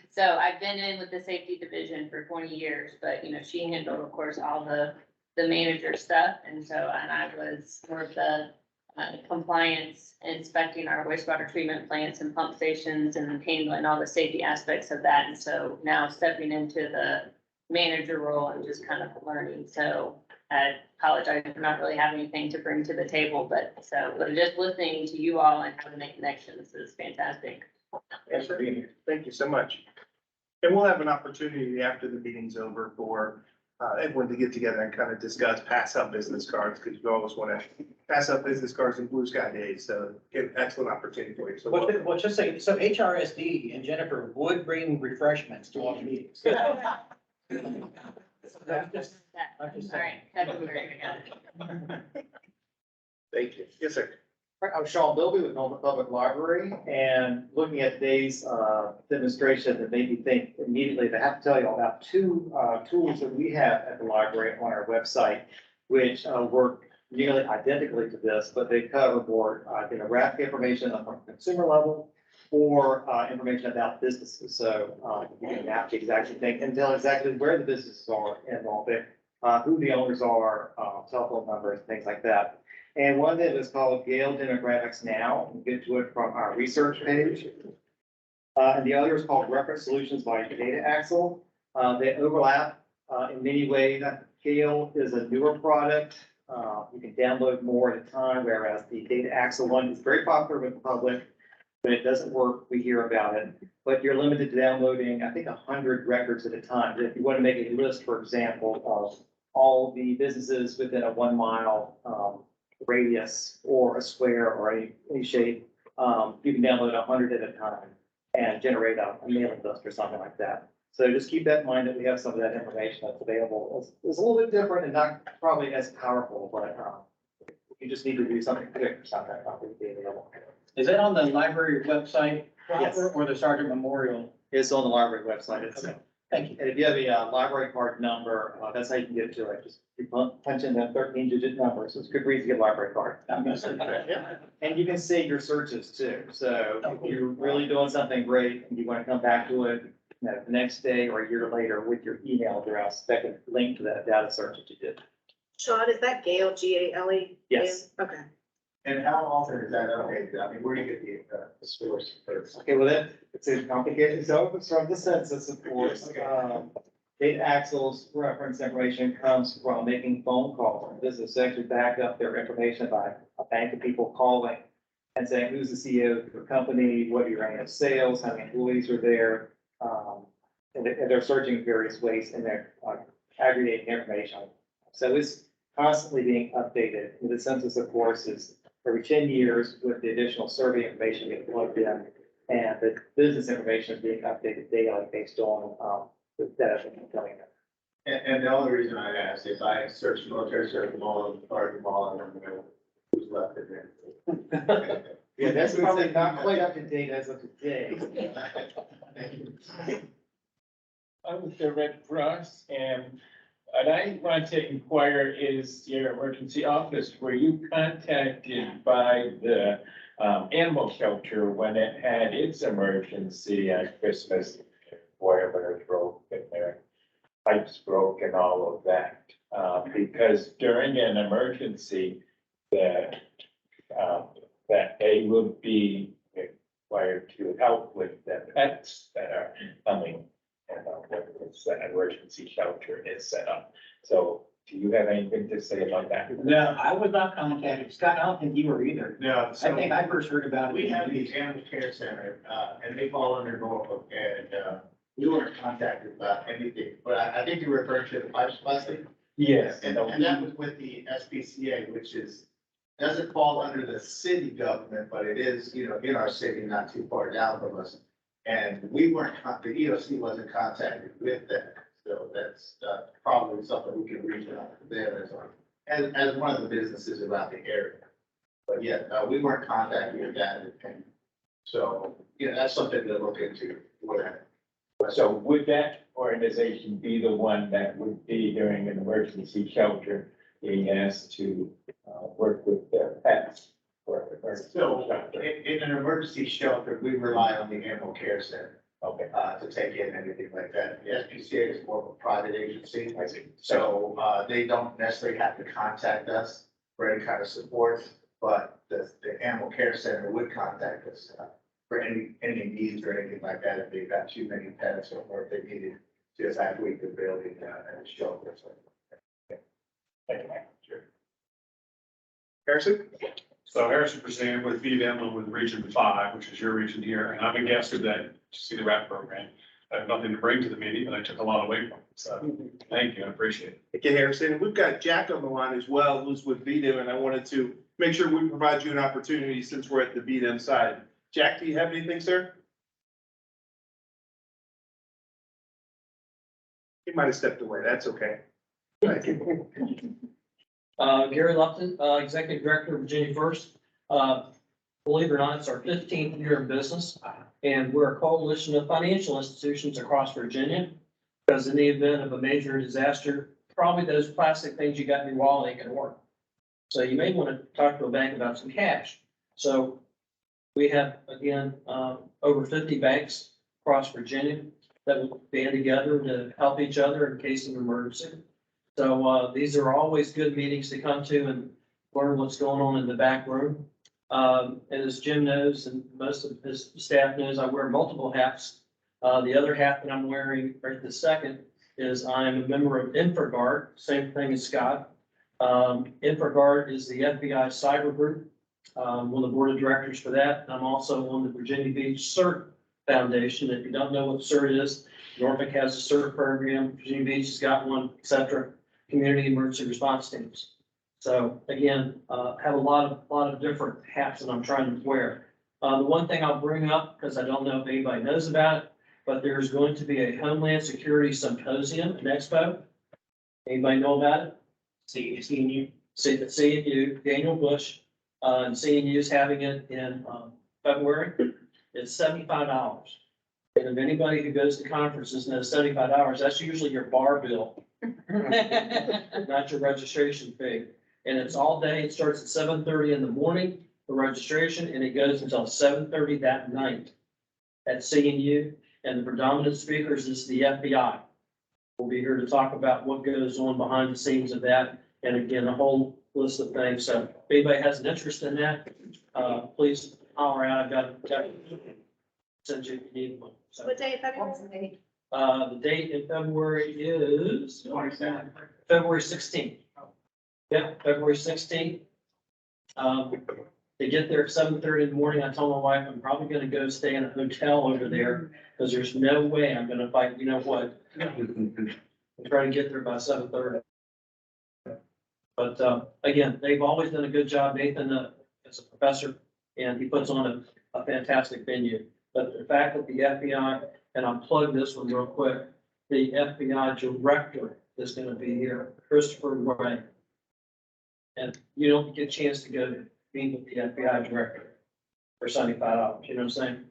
So I've been in with the safety division for 20 years, but, you know, she handled, of course, all the manager stuff, and I was more of the compliance, inspecting our wastewater treatment plants and pump stations and handling all the safety aspects of that, and so now stepping into the manager role, I'm just kind of learning, so I apologize for not really having anything to bring to the table, but just listening to you all and having the connections is fantastic. Thanks for being here. Thank you so much. And we'll have an opportunity after the meeting's over for everyone to get together and kind of discuss, pass out business cards, because you always want to pass out business cards in Blue Sky Days. So excellent opportunity for you. So welcome. Well, just say, so HRSD and Jennifer would bring refreshments to all the meetings. I'm just All saying. right, February, I got it. Thank you. Yes, sir. I'm Sean Bilby with Norfolk Public Library, and looking at today's demonstration that made me think immediately that I have to tell you all about two tools that we have at the library on our website, which work nearly identically to this, but they cover more graphic information on the consumer level or information about businesses. So you can map the exact thing and tell exactly where the businesses are involved, who the owners are, telephone numbers, things like that. And one of them is called Gale Demographics Now. You get to it from our research page. And the other is called Reference Solutions by Data Axle. They overlap in many ways. Gale is a newer product. You can download more at a time, whereas the Data Axle one is very popular with the public. When it doesn't work, we hear about it. But you're limited to downloading, I think, 100 records at a time. If you want to make a list, for example, of all the businesses within a 1 mile radius or a square or any shape, you can download 100 at a time and generate a mailing list or something like that. So just keep that in mind that we have some of that information that's available. It's a little bit different and not probably as powerful, but you just need to do something quick or something, probably be available. Is that on the library website Yes. proper or the Sergeant Memorial? It's on the library website. It's, Okay. Thank you. and if you have a library card number, that's how you can get to it. Just you punch in that 13-digit number. So it's a good reason to get a library card. I'm gonna say that. Yeah. And you can save your searches too. So if you're really doing something great and you want to come back to it, you know, the next day or a year later with your email address, that can link to that data search that you did. Sean, is that Gale, Gale? Yes. Okay. And how often is that updated? I mean, where do you get the source first? Okay, well, it's a complicated, so it's from the census, of course. Data Axle's reference information comes from making phone calls. This is actually backed up their information by a bank of people calling and saying, who's the CEO of your company? What are your annual sales? How many employees are there? And they're searching various ways and they're aggregating information. So it's constantly being updated. And the census, of course, is every 10 years with the additional survey information getting plugged in, and the business information is being updated daily based on the data coming in. And the only reason I ask is I search military service mall, party mall, and I'm gonna, who's left in there? Yeah, that's probably not quite up to date as of today. I'm with the Red Cross, and I want to inquire, is your emergency office, were you contacted by the animal shelter when it had its emergency on Christmas? Boiler broke in there. pipes broke and all of that. Because during an emergency, that they would be required to help with the pets that are coming. And when that emergency shelter is set up. So do you have anything to say about that? No, I was not contacted. Scott, I don't think you were either. No, I so think I first heard about it. we have the animal care center, and they fall under Norfolk, and, we weren't contacted about anything, but I think you're referring to the pipes busting. Yes. And that was with the SPCA, which is, doesn't fall under the city government, but it is, in our city, not too far down from us. And we weren't, the EOC wasn't contacted with that, so that's, probably something we can reach out to them as one of the businesses around the area. But yeah, we weren't contacted with that, and so, that's something to look into for that. So would that organization be the one that would be during an emergency shelter being asked to work with their pets? So in an emergency shelter, we rely on the animal care center. Okay. To take in anything like that. The SPCA is more of a private agency. I see. So, they don't necessarily have to contact us for any kind of support, but the animal care center would contact us for any needs or anything like that if they've got too many pets or if they needed to evacuate the building and shelter. Thank you, Mike. Sure. Harrison? So Harrison President with VDM and with Region 5, which is your region here, and I'm a guest of that city wrap program. I have nothing to bring to the meeting, but I took a lot away from it. So thank you, I appreciate it. Thank you, Harrison. And we've got Jack on the line as well, who's with VDM, and I wanted to make sure we provide you an opportunity since we're at the VDM side. Jack, do you have anything, sir? He might have stepped away. That's okay. Thank you. Gary Lupton, Executive Director of Virginia First. Believe it or not, it's our 15th year in business, and we're a coalition of financial institutions across Virginia. Because in the event of a major disaster, probably those plastic things you got in your wallet ain't gonna work. So you may want to talk to a bank about some cash. So we have, again, over 50 banks across Virginia that will band together to help each other in case of emergency. So these are always good meetings to come to and learn what's going on in the back room. And as Jim knows, and most of his staff knows, I wear multiple hats. The other hat that I'm wearing right this second is I'm a member of InfraGard, same thing as Scott. InfraGard is the FBI cyber group. I'm on the board of directors for that. I'm also on the Virginia Beach CERT Foundation. If you don't know what CERT is, Norfolk has a CERT program, Virginia Beach has got one, et cetera. Community emergency response teams. So again, have a lot of different hats that I'm trying to wear. The one thing I'll bring up, because I don't know if anybody knows about it, but there's going to be a Homeland Security Symposium, an expo. Anybody know about it? CNU, Daniel Bush, and CNU is having it in February. It's $75. And if anybody who goes to conferences knows $75, that's usually your bar bill. Not your registration fee. And it's all day. It starts at 7:30 in the morning for registration and it goes until 7:30 that night at CNU. And the predominant speakers is the FBI. We'll be here to talk about what goes on behind the scenes of that. And again, a whole list of things. So if anybody has an interest in that, please holler out. I've got a send you if you need one. So, What day, February? the date in February is February 16th. Yeah, February 16th. They get there at 7:30 in the morning. I told my wife, I'm probably gonna go stay in a hotel over there, because there's no way I'm gonna fight, you know what? I'm trying to get there by 7:30. But, again, they've always done a good job. Nathan, is a professor, and he puts on a fantastic venue. But the fact that the FBI, and I'll plug this one real quick, the FBI director is gonna be here, Christopher Wright. And you don't get a chance to go meet with the FBI director for $75, you know what I'm saying?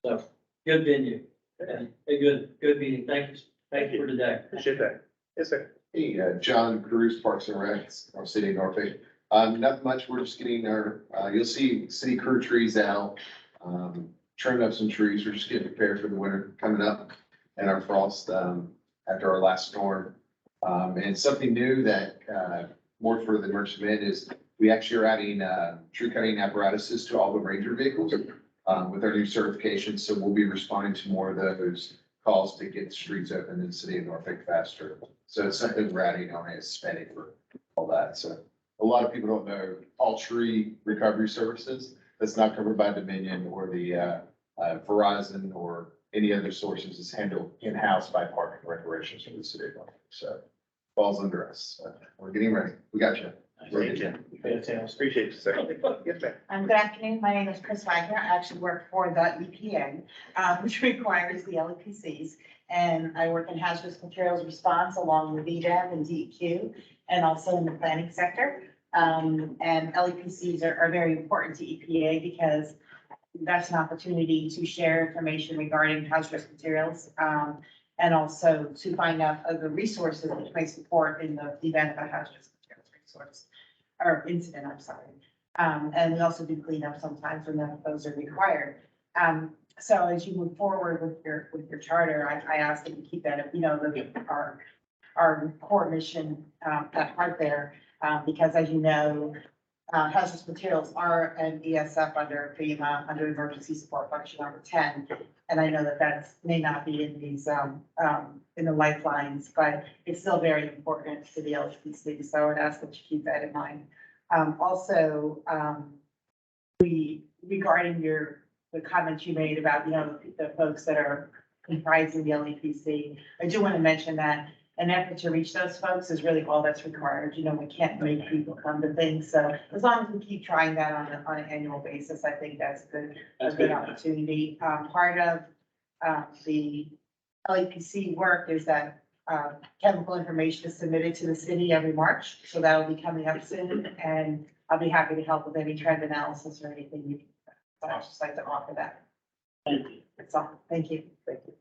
So, good venue, and a good meeting. Thank you for today. Appreciate that. Yes, sir. Hey, John Cruz, Parks and Recs, our city of Norfolk. Not much, we're just getting our, you'll see city crew trees out, trimming up some trees, we're just getting prepared for the winter coming up and our frost, after our last storm. And something new that, more for the emergency man is we actually are adding, tree cutting apparatuses to all the Ranger vehicles, with our new certifications. So we'll be responding to more of those calls to get the streets open in the city of Norfolk faster. So it's something we're adding on as spending for all that. So a lot of people don't know all tree recovery services. That's not covered by Dominion or the, Verizon or any other sources. Is handled in-house by Park and Recreation for the city of Norfolk. So falls under us. We're getting ready. We got you. Thank you. Appreciate you, sir. Yes, ma'am. Good afternoon. My name is Chris Wagner. I actually work for the EPA, which requires the LEPCs. And I work in hazardous materials response along with VDEM and DEQ and also in the planning sector. And LEPCs are very important to EPA because that's an opportunity to share information regarding hazardous materials. And also to find out other resources which may support in the event of a hazardous materials resource or incident, I'm sorry. And we also do cleanup sometimes when those are required. So as you move forward with your charter, I ask that you keep that, our core mission at heart there, because as you know, hazardous materials are an ESF under FEMA, under emergency support function number 10. And I know that may not be in these, in the lifelines, but it's still very important to the LEPC. So I would ask that you keep that in mind. Also, regarding the comments you made about, the folks that are comprising the LEPC, I do want to mention that an effort to reach those folks is really all that's required. We can't make people come to things. So as long as we keep trying that on an annual basis, I think that's a good opportunity. Part of the LEPC work is that chemical information is submitted to the city every March. So that will be coming up soon, and I'll be happy to help with any trend analysis or anything you. I'd just like to offer that. Thank you. That's all. Thank you. Thank you.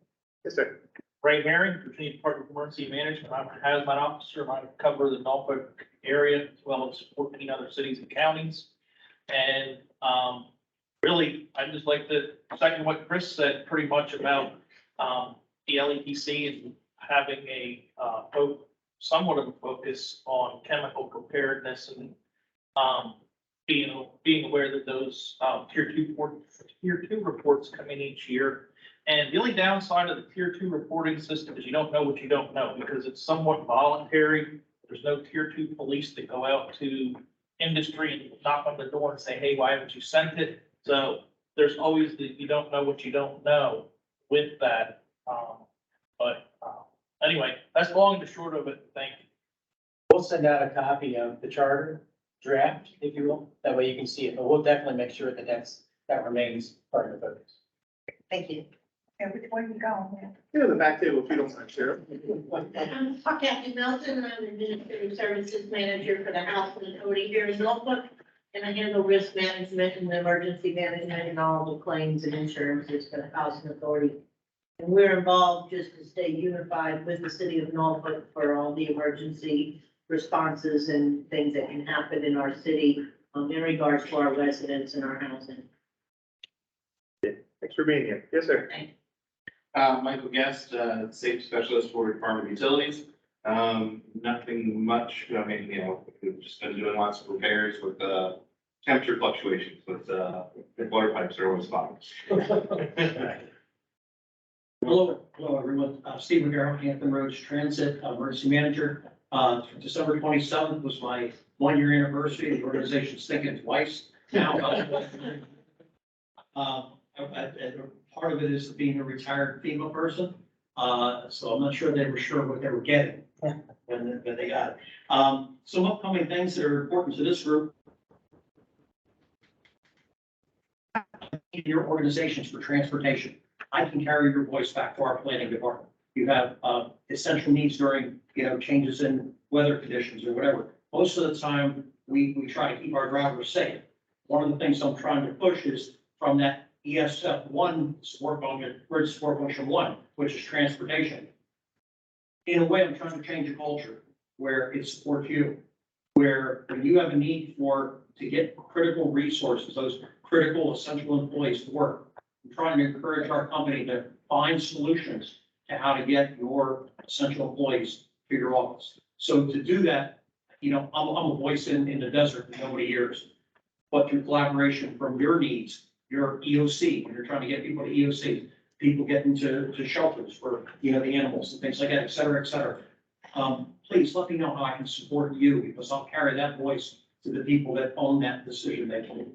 Yes, sir. Ray Herring, Virginia Department of Emergency Management. I'm a hazmat officer. I cover the Norfolk area as well as 14 other cities and counties. And really, I'd just like to second what Chris said pretty much about the LEPC and having a somewhat of a focus on chemical preparedness and being aware that those tier two reports come in each year. And the only downside of the tier 2 reporting system is you don't know what you don't know because it's somewhat voluntary. There's no tier 2 police that go out to industry and knock on the door and say, hey, why haven't you sent it? So there's always the you don't know what you don't know with that. Anyway, that's long and the short of it. Thank you. We'll send out a copy of the charter draft, if you will. That way you can see it, but we'll definitely make sure that that remains part of the focus. Thank you. And which way you going? Here in the back table, if you don't mind, Sheriff. I'm Kathy Melton, and I'm Administrative Services Manager for the Housing Authority here in Norfolk. And I handle risk management and emergency management and all the claims and insurances for the Housing Authority. And we're involved just to stay unified with the city of Norfolk for all the emergency responses and things that can happen in our city in regards to our residents and our housing. Thanks for being here. Yes, sir. Michael Guest, safety specialist for Department of Utilities. Nothing much, I mean, we've just been doing lots of repairs with, temperature fluctuations, but, the water pipes are always fine. Hello, everyone. Steve McGarrett, Hampton Roads Transit Emergency Manager. December 27th was my 1-year anniversary. The organization's thinking twice now. Part of it is being a retired FEMA person. So I'm not sure they were sure what they were getting when they got it. Some upcoming things that are important to this group. Your organizations for transportation. I can carry your voice back to our planning department. You have essential needs during, changes in weather conditions or whatever. Most of the time, we try to keep our drivers safe. One of the things I'm trying to push is from that ESF 1 support function, Bridge Support Function 1, which is transportation. In a way, I'm trying to change a culture where it supports you, where when you have a need to get critical resources, those critical essential employees to work, I'm trying to encourage our company to find solutions to how to get your essential employees to your office. So to do that, you know, I'm a voice in the desert that nobody hears. But through collaboration from your needs, your EOC, when you're trying to get people to EOC, people getting to shelters for, you know, the animals and things like that, et cetera, et cetera. Please let me know how I can support you, because I'll carry that voice to the people that own that decision making.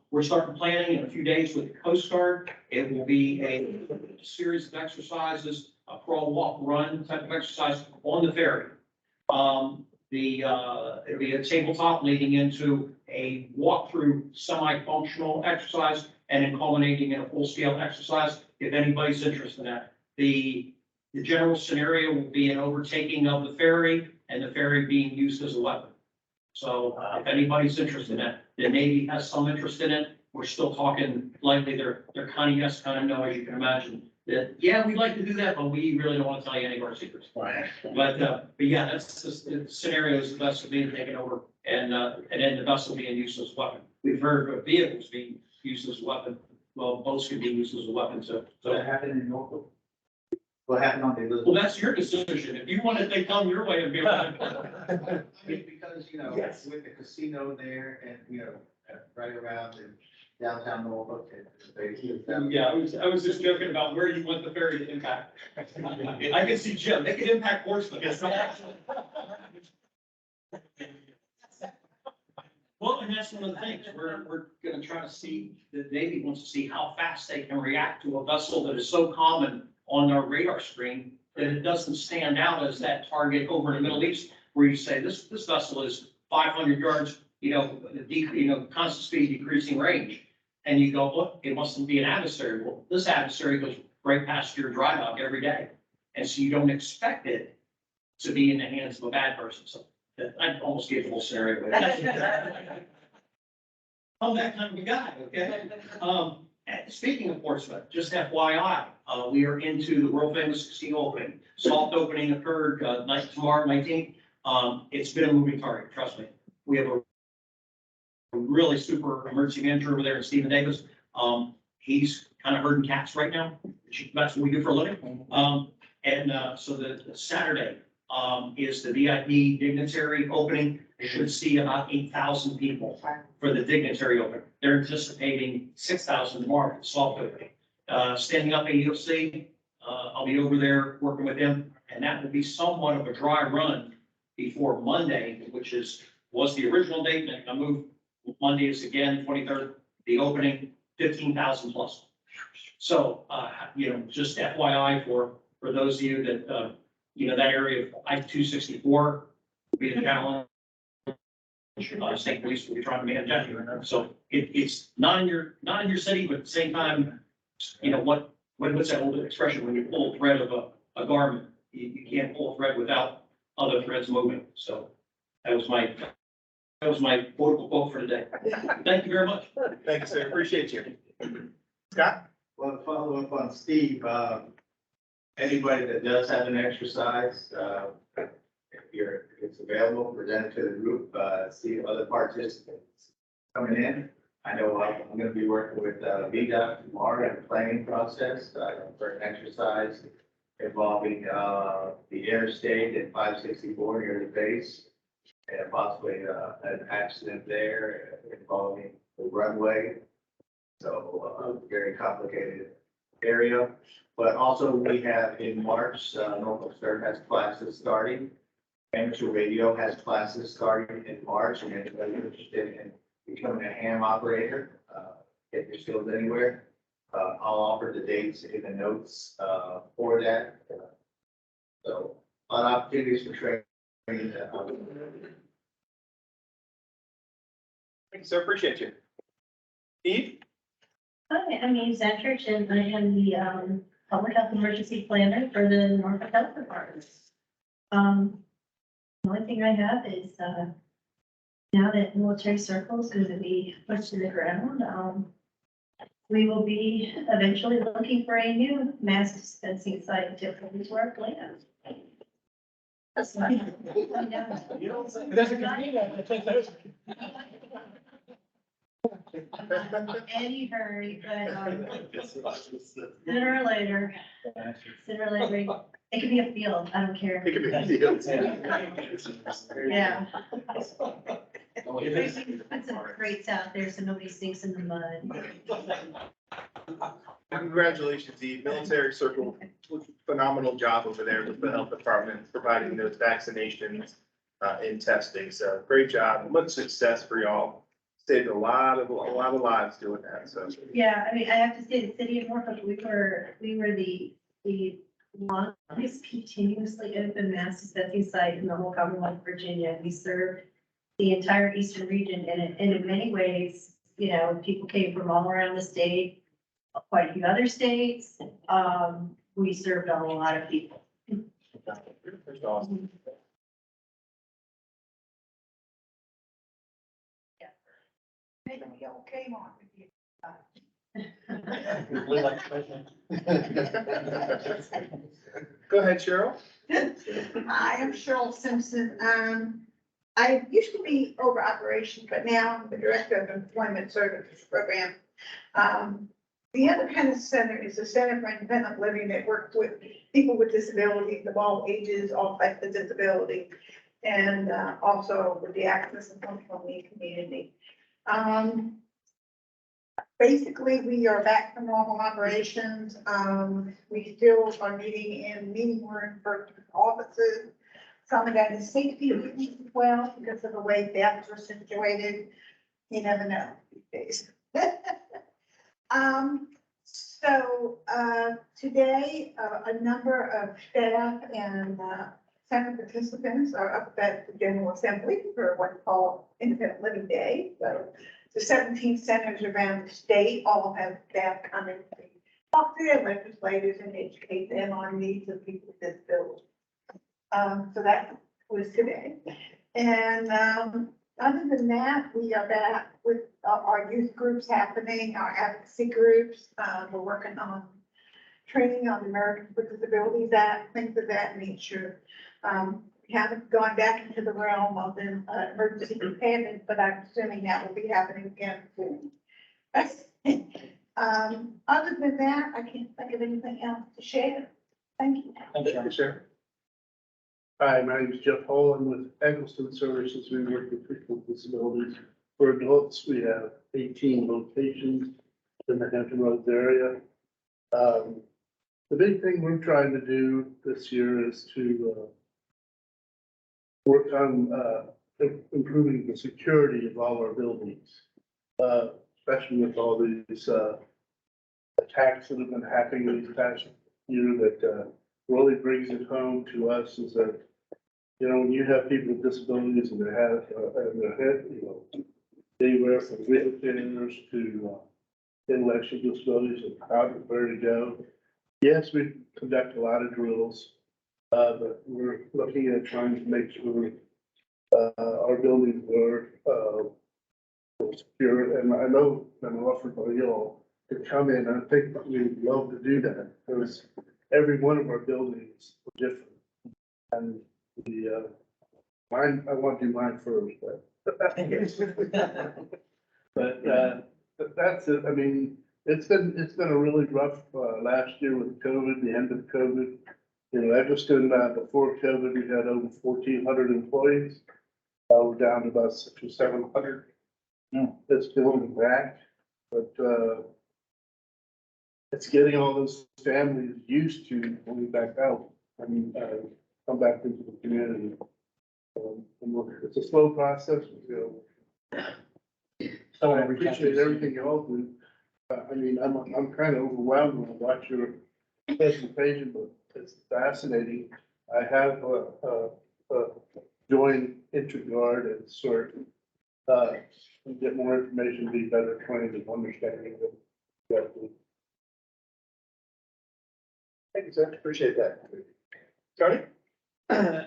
We're starting planning in a few days with the Coast Guard. It will be a series of exercises, a crawl, walk, run type of exercise on the ferry. It'll be a tabletop leading into a walkthrough semi-functional exercise and then culminating in a full-scale exercise, if anybody's interested in that. The general scenario will be an overtaking of the ferry and the ferry being used as a weapon. So if anybody's interested in that, the Navy has some interest in it. We're still talking likely they're kind of yes, kind of no, as you can imagine. That, yeah, we'd like to do that, but we really don't want to tell you any of our secrets. But yeah, that's the scenario is the vessel being taken over and then the vessel being used as a weapon. We've heard of vehicles being used as a weapon. Well, boats can be used as a weapon, so. What happened in Norfolk? What happened on the Elizabeth? Well, that's your decision. If you want to take them your way and be. Because, you know, Yes. with the casino there and, you know, right around in downtown Norfolk. Yeah, I was just joking about where you want the ferry to impact. I can see Jim, they could impact Portsmouth. Well, and that's one of the things, we're gonna try to see, the Navy wants to see how fast they can react to a vessel that is so common on their radar screen that it doesn't stand out as that target over in the Middle East, where you say, this vessel is 500 yards, constant speed, decreasing range. And you go, look, it mustn't be an adversary. Well, this adversary goes right past your dry dock every day. And so you don't expect it to be in the hands of a bad person. So I almost gave the whole scenario away. I'm that kind of a guy, okay? And speaking of Portsmouth, just FYI, we are into the world famous casino opening. Soft opening occurred tomorrow, 19th. It's been a moving target, trust me. We have a really super emergency manager over there, Stephen Davis. He's kind of herding cats right now. That's what we do for a living. So the Saturday is the VIP dignitary opening. They should see about 8,000 people for the dignitary opening. They're anticipating 6,000 tomorrow for the soft opening. Standing up AEOC, I'll be over there working with them, and that will be somewhat of a dry run before Monday, which was the original date, and I moved. Monday is again, 23rd, the opening, 15,000 plus. So, just FYI for those of you that, that area of I-264 will be a challenge. State police will be trying to manage that. So it's not in your city, but at the same time, what's that old expression? When you pull a thread of a garment, you can't pull a thread without other threads moving. So that was my political quote for today. Thank you very much. Thank you, sir. Appreciate you. Scott? Well, to follow up on Steve, anybody that does have an exercise, if it's available, present it to the group, see other participants coming in. I know I'm gonna be working with VDOT tomorrow in the planning process for an exercise involving the interstate at 564 near the base. And possibly an accident there involving the runway. So very complicated area. But also we have in March, Norfolk Star has classes starting. Amateur radio has classes starting in March, and anybody interested in becoming a ham operator, get your skills anywhere. I'll offer the dates in the notes for that. So a lot of opportunities for training. Thanks, sir. Appreciate you. Eve? Hi, I'm Eve Zentrich, and I am the public health emergency planner for the Norfolk Health Department. The only thing I have is now that military circle is going to be pushed to the ground, we will be eventually looking for a new mass dispensing site to put into our plan. There's a casino. any hurry, but, sooner or later, it could be a field, I don't care. It could be deals. Yeah. Put some crates out there so nobody sinks in the mud. Congratulations, the military circle, phenomenal job over there with the health department, providing those vaccinations and testing. So great job, much success for y'all. Saved a lot of lives doing that, so. Yeah, I mean, I have to say, the city of Norfolk, we were the longest continuously open mass dispensing site in the whole Commonwealth of Virginia. We served the entire eastern region, and in many ways, you know, people came from all around the state, quite a few other states. We served a lot of people. That's awesome. Okay, Mark. Go ahead, Cheryl. Hi, I'm Cheryl Simpson. I used to be over operations, but now I'm the Director of Employment Services Program. The other kind of center is the Center for Independent Living that works with people with disabilities of all ages, all types of disability, and also with the access and functional need community. Basically, we are back to normal operations. We still are meeting in meeting room for offices. Some of that is safety reasons as well, because of the way desks are situated. You never know these days. Today, a number of staff and center participants are up at the General Assembly for what's called Independent Living Day. So the 17 centers around the state all have staff come in to talk to their legislators and educate them on needs of people with disabilities. So that was today. And other than that, we are back with our youth groups happening, our advocacy groups. We're working on training on the Americans with Disabilities Act, things of that nature. We haven't gone back into the realm of the emergency preparedness, but I'm assuming that will be happening again soon. Other than that, I can't think of anything else to share. Thank you. Thank you, sir. Hi, my name is Jeff Hall. I'm with Eggleston Services. We work with people with disabilities. For adults, we have 18 locations in the Hampton Roads area. The big thing we're trying to do this year is to work on improving the security of all our buildings, especially with all these attacks that have been happening these past year. That really brings it home to us is that, you know, when you have people with disabilities and they have in their head, you know, anywhere from wheelchairs to intellectual disabilities and how and where to go. Yes, we conduct a lot of drills, but we're looking at trying to make sure our buildings are secure. And I know I'm offered by y'all to come in. I think we'd love to do that because every one of our buildings are different. And the mine, I want to do mine first, but that's it. I mean, it's been a really rough last year with COVID, the end of COVID. You know, Eggleston, before COVID, we had over 1,400 employees. We're down to about 600 or 700. It's going back, but it's getting all those families used to going back out. I mean, come back into the community. It's a slow process, you know. So I appreciate everything you all do. I mean, I'm kind of overwhelmed when I watch your presentation, but it's fascinating. I have joined InterGuard and sort get more information, be better trained and understanding of that. Thank you, sir. Appreciate that. Tony?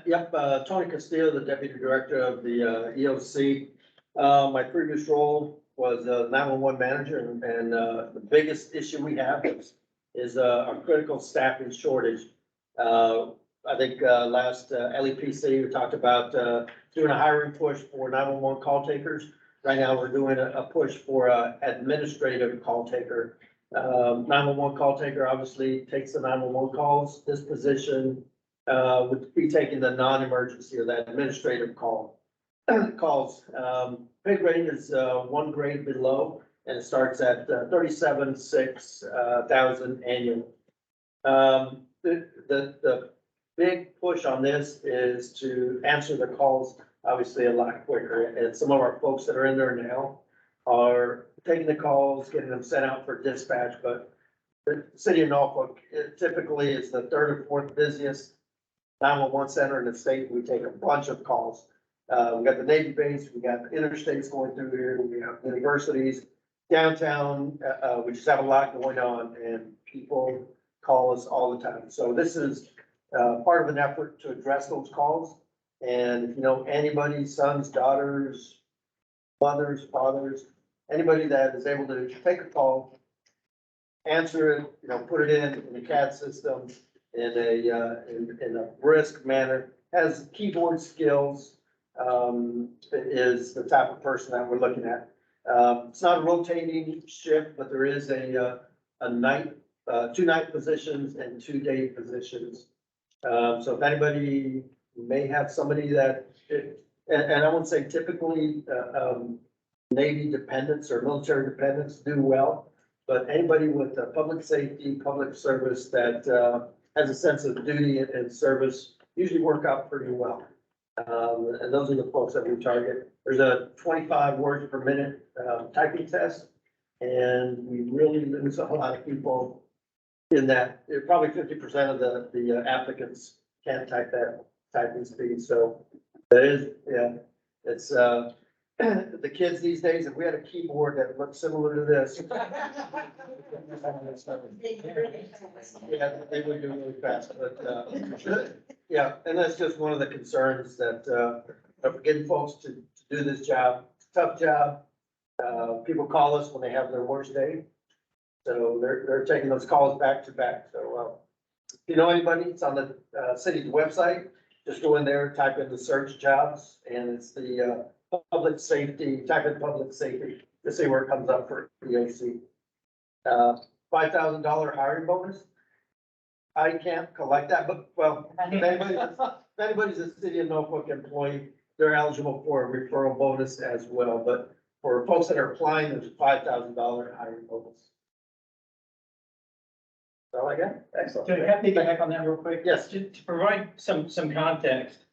Yep, Tony Castillo, the Deputy Director of the EOC. My previous role was 911 manager, and the biggest issue we have is a critical staffing shortage. I think last LEPC, we talked about doing a hiring push for 911 call takers. right now we're doing a push for a administrative call taker. 911 call taker obviously takes the 911 calls. This position would be taking the non-emergency or that administrative calls. Pay grade is one grade below, and it starts at 37,600 annual. The big push on this is to answer the calls obviously a lot quicker, and some of our folks that are in there now are taking the calls, getting them sent out for dispatch, but the city of Norfolk, it typically is the third or fourth busiest 911 center in the state. We take a bunch of calls. We got the Navy base, we got the interstates going through here, we have universities, downtown, we just have a lot going on, and people call us all the time. So this is part of an effort to address those calls. And if you know anybody, sons, daughters, mothers, fathers, anybody that is able to take a call, answer it, put it in the CAD system in a brisk manner, has keyboard skills, is the type of person that we're looking at. It's not a rotating shift, but there is a night, 2 night positions and 2 day positions. So if anybody may have somebody that, and I wouldn't say typically, Navy dependents or military dependents do well, but anybody with public safety, public service that has a sense of duty and service usually work out pretty well. And those are the folks that we target. There's a 25 words per minute typing test, and we really lose a lot of people in that. Probably 50% of the applicants can't type that typing speed. So that is, yeah, it's the kids these days, if we had a keyboard that looked similar to this. Yeah, they would do really fast, but yeah, and that's just one of the concerns that of getting folks to do this job. It's a tough job. People call us when they have their worst day. So they're taking those calls back to back. So if you know anybody, it's on the city's website. Just go in there, type in the search jobs, and it's the public safety, type in public safety to see where it comes up for EOC. $5,000 hiring bonus. I can't collect that, but well, if anybody's a city of Norfolk employee, they're eligible for a referral bonus as well. But for folks that are applying, there's a $5,000 hiring bonus. That's all I got. Excellent. Can I get back on that real quick? Yes. To provide some context,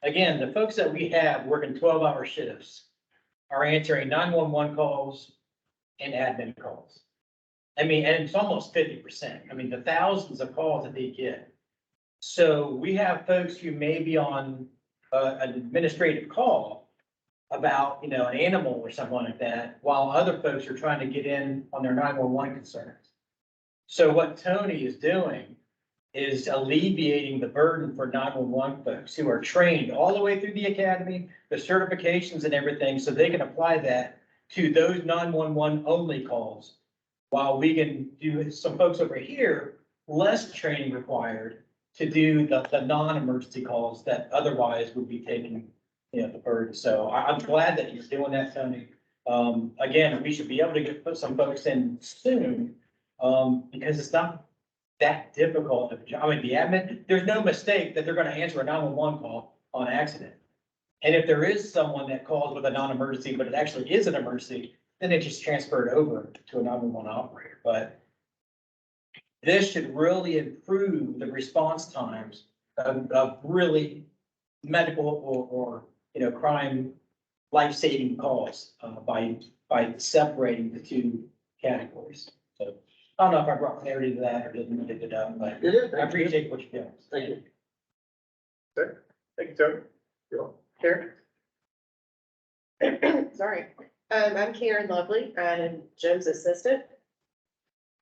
again, the folks that we have working 12-hour shifts are answering 911 calls and admin calls. I mean, and it's almost 50%. I mean, the thousands of calls that they get. So we have folks who may be on an administrative call about, an animal or something like that, while other folks are trying to get in on their 911 concerns. So what Tony is doing is alleviating the burden for 911 folks who are trained all the way through the academy, the certifications and everything, so they can apply that to those 911 only calls. While we can do some folks over here, less training required to do the non-emergency calls that otherwise would be taking, the burden. So I'm glad that he's doing that, Tony. Again, we should be able to put some folks in soon, because it's not that difficult of a job. I mean, the admin, there's no mistake that they're gonna answer a 911 call on accident. And if there is someone that calls with a non-emergency, but it actually is an emergency, then they just transfer it over to a 911 operator. But this should really improve the response times of really medical or crime life-saving calls by separating the two categories. So I don't know if I brought clarity to that or didn't get it up, but I appreciate what you're doing. Thank you. Sir, thank you, Tony. Karen? Sorry, I'm Karen Lovely, I'm Jim's assistant.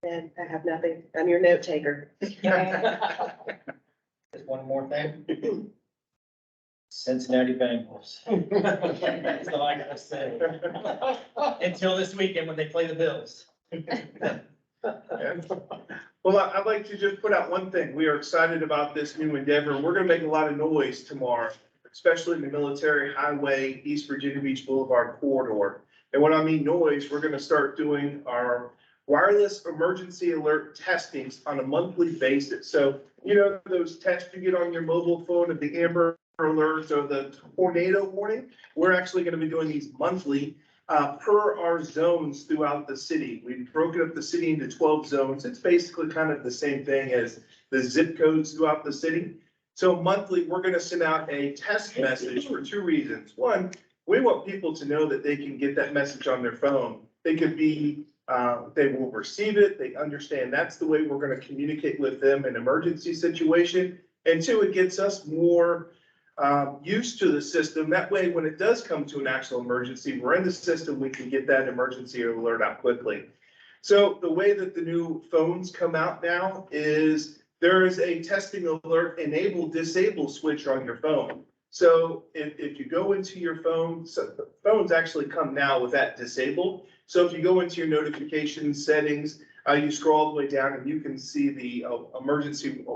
And I have nothing, I'm your note taker. Just one more thing. Cincinnati Bengals. That's all I gotta say. Until this weekend when they play the Bills. Well, I'd like to just put out one thing. We are excited about this new endeavor. We're gonna make a lot of noise tomorrow, especially in the military highway, East Virginia Beach Boulevard corridor. And when I mean noise, we're gonna start doing our wireless emergency alert testings on a monthly basis. So, you know, those tests you get on your mobile phone of the Amber Alerts or the tornado warning, we're actually gonna be doing these monthly per our zones throughout the city. We've broken up the city into 12 zones. It's basically kind of the same thing as the zip codes throughout the city. So monthly, we're gonna send out a test message for 2 reasons. One, we want people to know that they can get that message on their phone. They could be, they will receive it, they understand that's the way we're gonna communicate with them in emergency situation. And 2, it gets us more used to the system. That way, when it does come to an actual emergency, we're in the system, we can get that emergency alert out quickly. So the way that the new phones come out now is there is a testing alert enable disable switch on your phone. So if you go into your phone, so the phones actually come now with that disabled. So if you go into your notification settings, you scroll all the way down and you can see the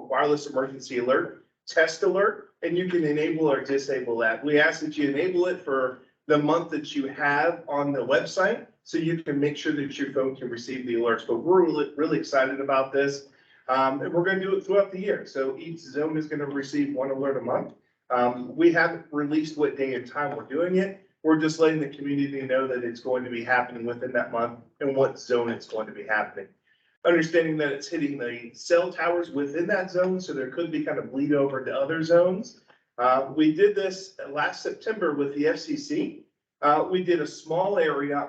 wireless emergency alert, test alert, and you can enable or disable that. We ask that you enable it for the month that you have on the website, so you can make sure that your phone can receive the alerts. But we're really excited about this. And we're gonna do it throughout the year. So each zone is gonna receive 1 alert a month. We haven't released what day and time we're doing it. We're just letting the community know that it's going to be happening within that month and what zone it's going to be happening. Understanding that it's hitting the cell towers within that zone, so there could be kind of bleed over to other zones. We did this last September with the FCC. We did a small area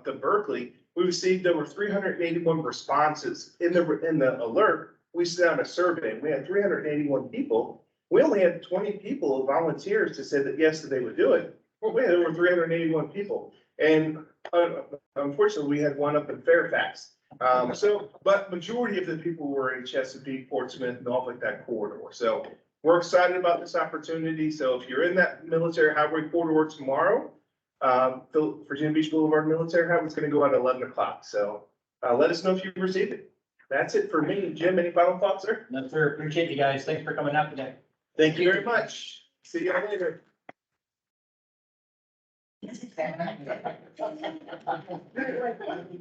to Berkeley. We received over 381 responses in the alert. We sent out a survey. We had 381 people. We only had 20 people, volunteers, to say that yes, that they would do it. Well, we had over 381 people. And unfortunately, we had one up in Fairfax. But majority of the people were in Chesapeake, Portsmouth, Norfolk, that corridor. So we're excited about this opportunity. So if you're in that military highway corridor tomorrow, the Virginia Beach Boulevard Military Highway is going to go at 11 o'clock. So let us know if you received it. That's it for me. Jim, any final thoughts, sir? No, sir. Appreciate you guys. Thanks for coming out today. Thank you very much. See you all later.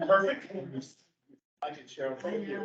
Perfect. I can share. Thank you.